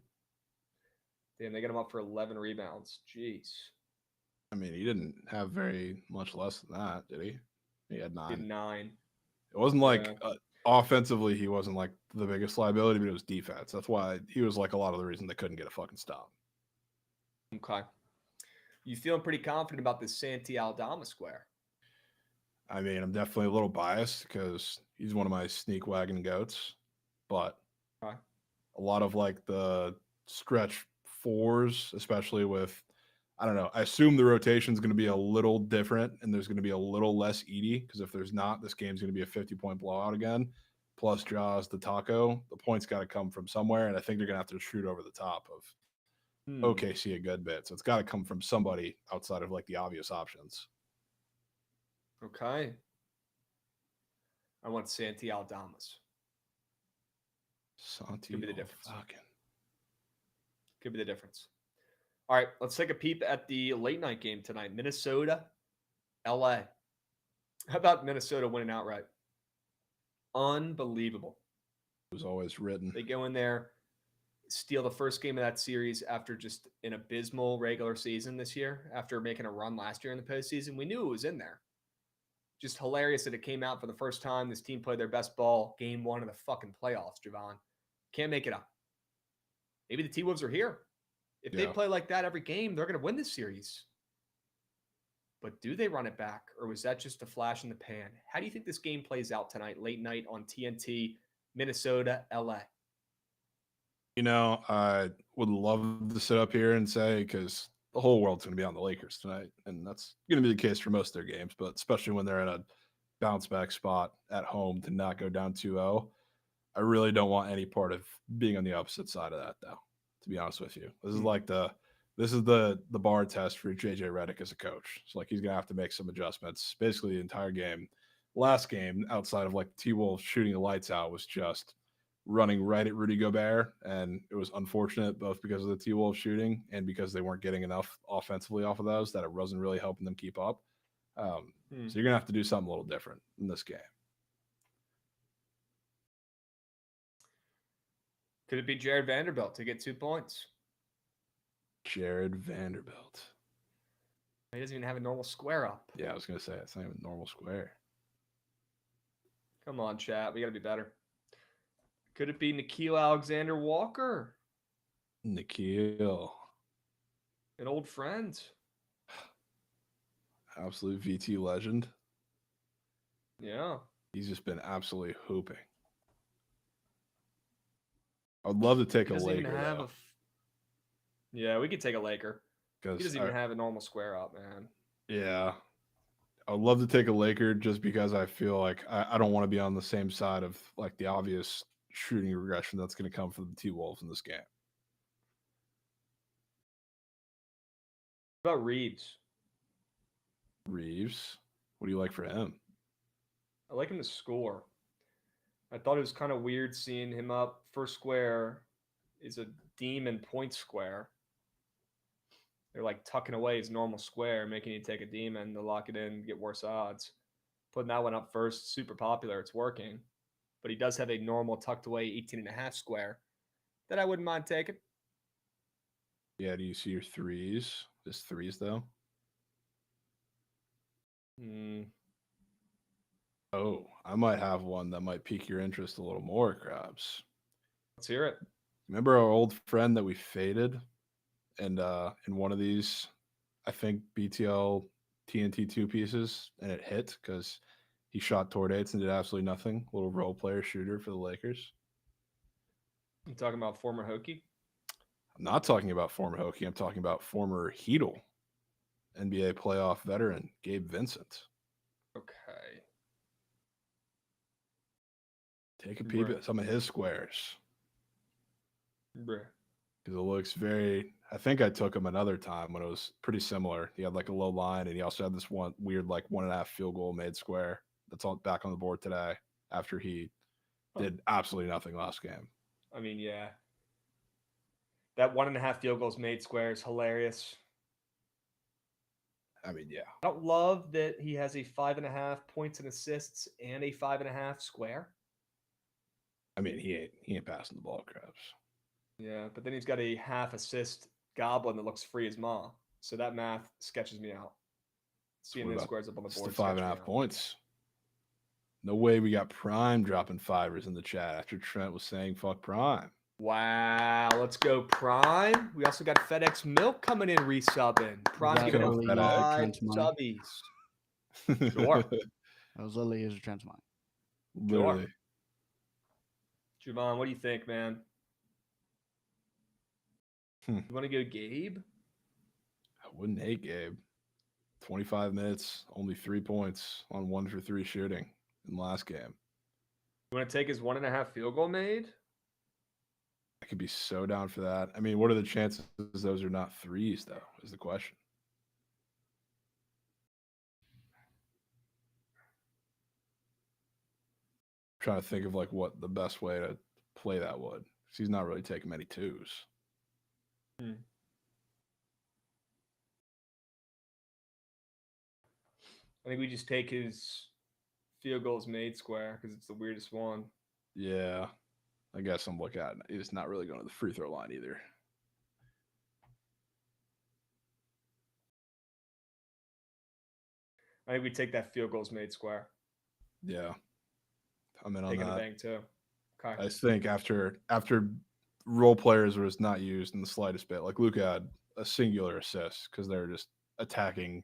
Damn, they got him up for 11 rebounds. Jeez. I mean, he didn't have very much less than that, did he? He had 9. Did 9. It wasn't like Yeah. offensively, he wasn't like the biggest liability, but it was defense. That's why he was like a lot of the reason they couldn't get a fucking stop. Okay. You feeling pretty confident about this Santi Aldama square? I mean, I'm definitely a little biased because he's one of my sneak wagon goats, but Okay. a lot of like the stretch 4s, especially with, I don't know, I assume the rotation is going to be a little different and there's going to be a little less Edey because if there's not, this game's going to be a 50-point blowout again. Plus Jaws, the taco, the points got to come from somewhere, and I think they're going to have to shoot over the top of OKC a good bit. So it's got to come from somebody outside of like the obvious options. Okay. I want Santi Aldamas. Santi Could be the difference. fucking. Could be the difference. All right, let's take a peep at the late night game tonight. Minnesota, LA. How about Minnesota winning outright? Unbelievable. It was always written. They go in there, steal the first game of that series after just an abysmal regular season this year, after making a run last year in the postseason. We knew it was in there. Just hilarious that it came out for the first time. This team played their best ball game 1 of the fucking playoffs, Jovan. Can't make it up. Maybe the T-Wolves are here. If they play like that every game, they're going to win this series. But do they run it back, or was that just a flash in the pan? How do you think this game plays out tonight, late night on TNT, Minnesota, LA? You know, I would love to sit up here and say, because the whole world's going to be on the Lakers tonight, and that's going to be the case for most of their games, but especially when they're in a bounce back spot at home to not go down 2-0. I really don't want any part of being on the opposite side of that, though, to be honest with you. This is like the bar test for JJ Redick as a coach. It's like he's going to have to make some adjustments basically the entire game. Last game, outside of like T-Wolves shooting the lights out, was just running right at Rudy Gobert, and it was unfortunate both because of the T-Wolves shooting and because they weren't getting enough offensively off of those that it wasn't really helping them keep up. So you're going to have to do something a little different in this game. Could it be Jared Vanderbilt to get 2 points? Jared Vanderbilt. He doesn't even have a normal square up. Yeah, I was going to say, it's not even a normal square. Come on, chat. We got to be better. Could it be Nickeil Alexander-Walker? Nickeil. An old friend. Absolute VT legend. Yeah. He's just been absolutely hooping. I'd love to take a Laker. Yeah, we could take a Laker. He doesn't even I have a normal square up, man. Yeah. I'd love to take a Laker just because I feel like I don't want to be on the same side of like the obvious shooting regression that's going to come from the T-Wolves in this game. What about Reeves? Reeves? What do you like for him? I like him to score. I thought it was kind of weird seeing him up. First square is a demon point square. They're like tucking away his normal square, making you take a demon to lock it in, get worse odds. Putting that one up first, super popular. It's working. But he does have a normal tucked away 18.5 square that I wouldn't mind taking. Yeah, do you see your threes? Just threes, though? Oh, I might have one that might pique your interest a little more, Krabs. Let's hear it. Remember our old friend that we faded? And in one of these, I think BTL TNT 2 pieces, and it hit because he shot toward eights and did absolutely nothing. Little role player shooter for the Lakers. You talking about former Hokie? I'm not talking about former Hokie. I'm talking about former Heedle, NBA playoff veteran Gabe Vincent. Okay. Take a peep at some of his squares. Bruh. Because it looks very. I think I took him another time when it was pretty similar. He had like a low line, and he also had this one weird like 1.5 field goal made square that's all back on the board today after he did absolutely nothing last game. I mean, yeah. That 1.5 field goals made square is hilarious. I mean, yeah. I don't love that he has a 5.5 points and assists and a 5.5 square. I mean, he ain't passing the ball, Krabs. Yeah, but then he's got a half assist goblin that looks free as ma. So that math sketches me out. Seeing his squares up on the board. The 5.5 points. No way we got Prime dropping fivers in the chat after Trent was saying fuck Prime. Wow, let's go Prime. We also got FedEx Milk coming in resubbing. Prime giving us 5 subbies. Sure. That was literally his Trent's money. Literally. Jovan, what do you think, man? You want to go Gabe? I wouldn't hate Gabe. 25 minutes, only 3 points on 1 for 3 shooting in the last game. You want to take his 1.5 field goal made? I could be so down for that. I mean, what are the chances those are not threes, though, is the question. I'm trying to think of like what the best way to play that would. Because he's not really taking many twos. I think we just take his field goals made square because it's the weirdest one. Yeah. I guess I'm looking at it. He's not really going to the free throw line either. I think we take that field goals made square. Yeah. I'm in on Taking that. a bank too. Okay. I think after role players was not used in the slightest bit, like Luka had a singular assist because they're just attacking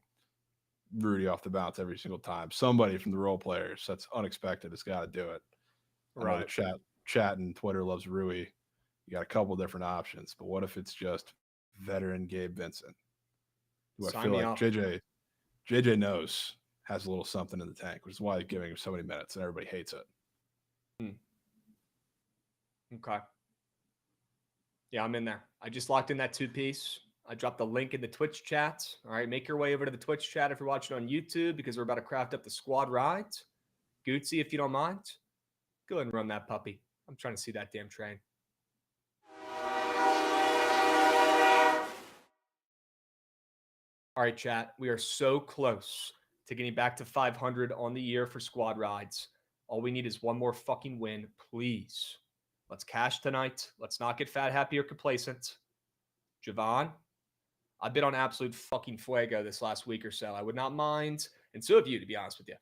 Rudy off the bounce every single time. Somebody from the role players that's unexpected has got to do it. Right. Chat and Twitter loves Rui. You got a couple different options, but what if it's just veteran Gabe Vincent, who I feel like JJ knows has a little something in the tank, which is why he's giving him so many minutes and everybody hates it. Okay. Yeah, I'm in there. I just locked in that 2-piece. I dropped the link in the Twitch chat. All right, make your way over to the Twitch chat if you're watching on YouTube because we're about to craft up the squad rides. Gucci, if you don't mind, go ahead and run that puppy. I'm trying to see that damn train. All right, chat. We are so close to getting back to 500 on the year for squad rides. All we need is one more fucking win, please. Let's cash tonight. Let's not get fat, happy, or complacent. Jovan, I've been on absolute fucking fuego this last week or so. I would not mind, and so have you, to be honest with you,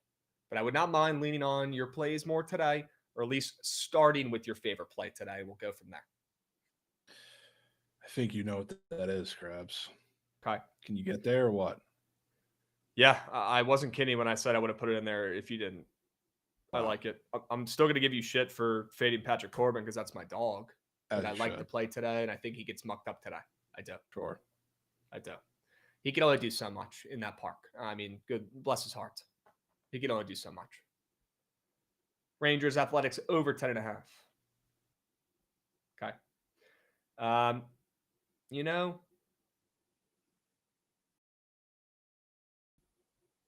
but I would not mind leaning on your plays more today, or at least starting with your favorite play today. We'll go from there. I think you know what that is, Krabs. Okay. Can you get there or what? Yeah, I wasn't kidding when I said I would have put it in there if you didn't. Wow. I like it. I'm still going to give you shit for fading Patrick Corbin because that's my dog. And I like the play today, and I think he gets mucked up today. I do. Sure. I do. He can only do so much in that park. I mean, good. Bless his heart. He can only do so much. Rangers Athletics over 10.5. Okay. You know,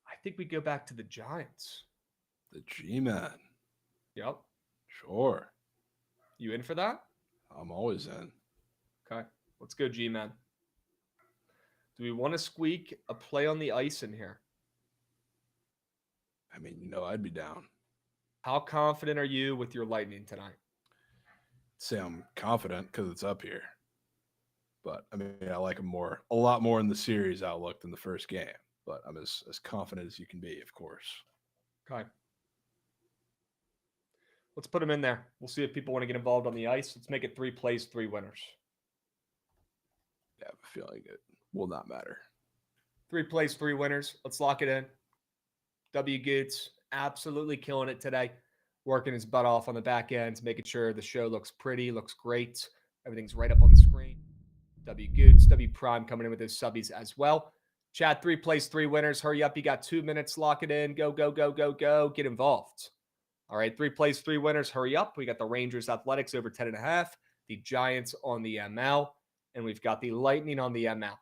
I think we go back to the Giants. The G-Man. Yep. Sure. You in for that? I'm always in. Okay. Let's go G-Man. Do we want to squeak a play on the ice in here? I mean, I'd be down. How confident are you with your Lightning tonight? Say I'm confident because it's up here. But I mean, I like him a lot more in the series outlook than the first game. But I'm as confident as you can be, of course. Okay. Let's put him in there. We'll see if people want to get involved on the ice. Let's make it 3 plays, 3 winners. Yeah, I have a feeling it will not matter. 3 plays, 3 winners. Let's lock it in. W. Goots, absolutely killing it today. Working his butt off on the back end, making sure the show looks pretty, looks great. Everything's right up on the screen. W. Goots, W. Prime coming in with his subbies as well. Chad, 3 plays, 3 winners. Hurry up. You got 2 minutes. Lock it in. Go, go, go, go, go. Get involved. All right, 3 plays, 3 winners. Hurry up. We got the Rangers Athletics over 10.5, the Giants on the ML, and we've got the Lightning on the ML.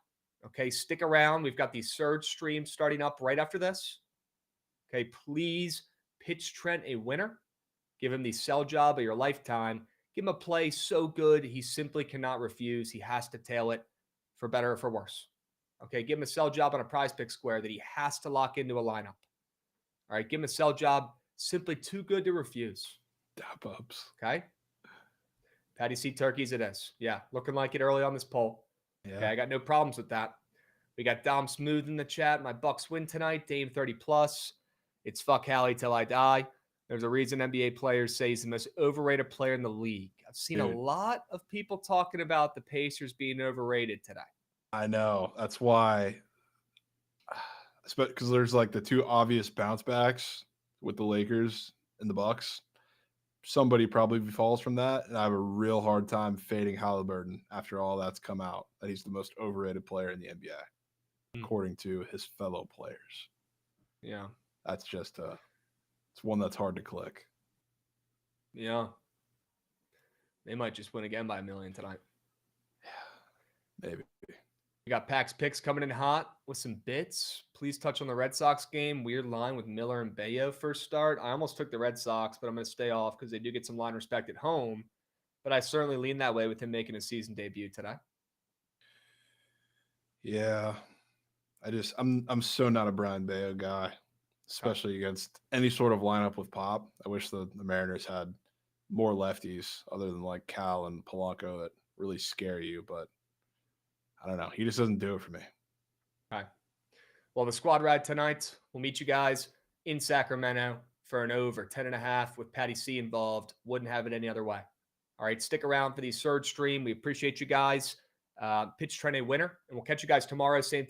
Okay, stick around. We've got the Surge stream starting up right after this. Okay, please pitch Trent a winner. Give him the sell job of your lifetime. Give him a play so good he simply cannot refuse. He has to tail it for better or for worse. Okay, give him a sell job on a prize pick square that he has to lock into a lineup. All right, give him a sell job simply too good to refuse. Dap ups. Okay. Patty C turkeys it is. Yeah, looking like it early on this poll. Yeah. Okay, I got no problems with that. We got Dom Smooth in the chat. My Bucks win tonight. Dame 30+. It's fuck Hallie till I die. There's a reason NBA players say he's the most overrated player in the league. I've seen a lot of people talking about the Pacers being overrated today. I know. That's why. Because there's like the 2 obvious bounce backs with the Lakers and the Bucks. Somebody probably falls from that, and I have a real hard time fading Halliburton after all that's come out, that he's the most overrated player in the NBA, according to his fellow players. Yeah. That's just it's one that's hard to click. Yeah. They might just win again by 1 million tonight. Yeah, maybe. We got Pax picks coming in hot with some bits. Please touch on the Red Sox game. Weird line with Miller and Bayo first start. I almost took the Red Sox, but I'm going to stay off because they do get some line respect at home. But I certainly lean that way with him making his season debut today. Yeah. I'm so not a Brian Bayo guy, especially against any sort of lineup with Pop. I wish the Mariners had more lefties other than like Cal and Polanco that really scare you, but I don't know. He just doesn't do it for me. Okay. Well, the squad ride tonight, we'll meet you guys in Sacramento for an over 10.5 with Patty C involved. Wouldn't have it any other way. All right, stick around for the Surge stream. We appreciate you guys. Pitch Trent a winner, and we'll catch you guys tomorrow, same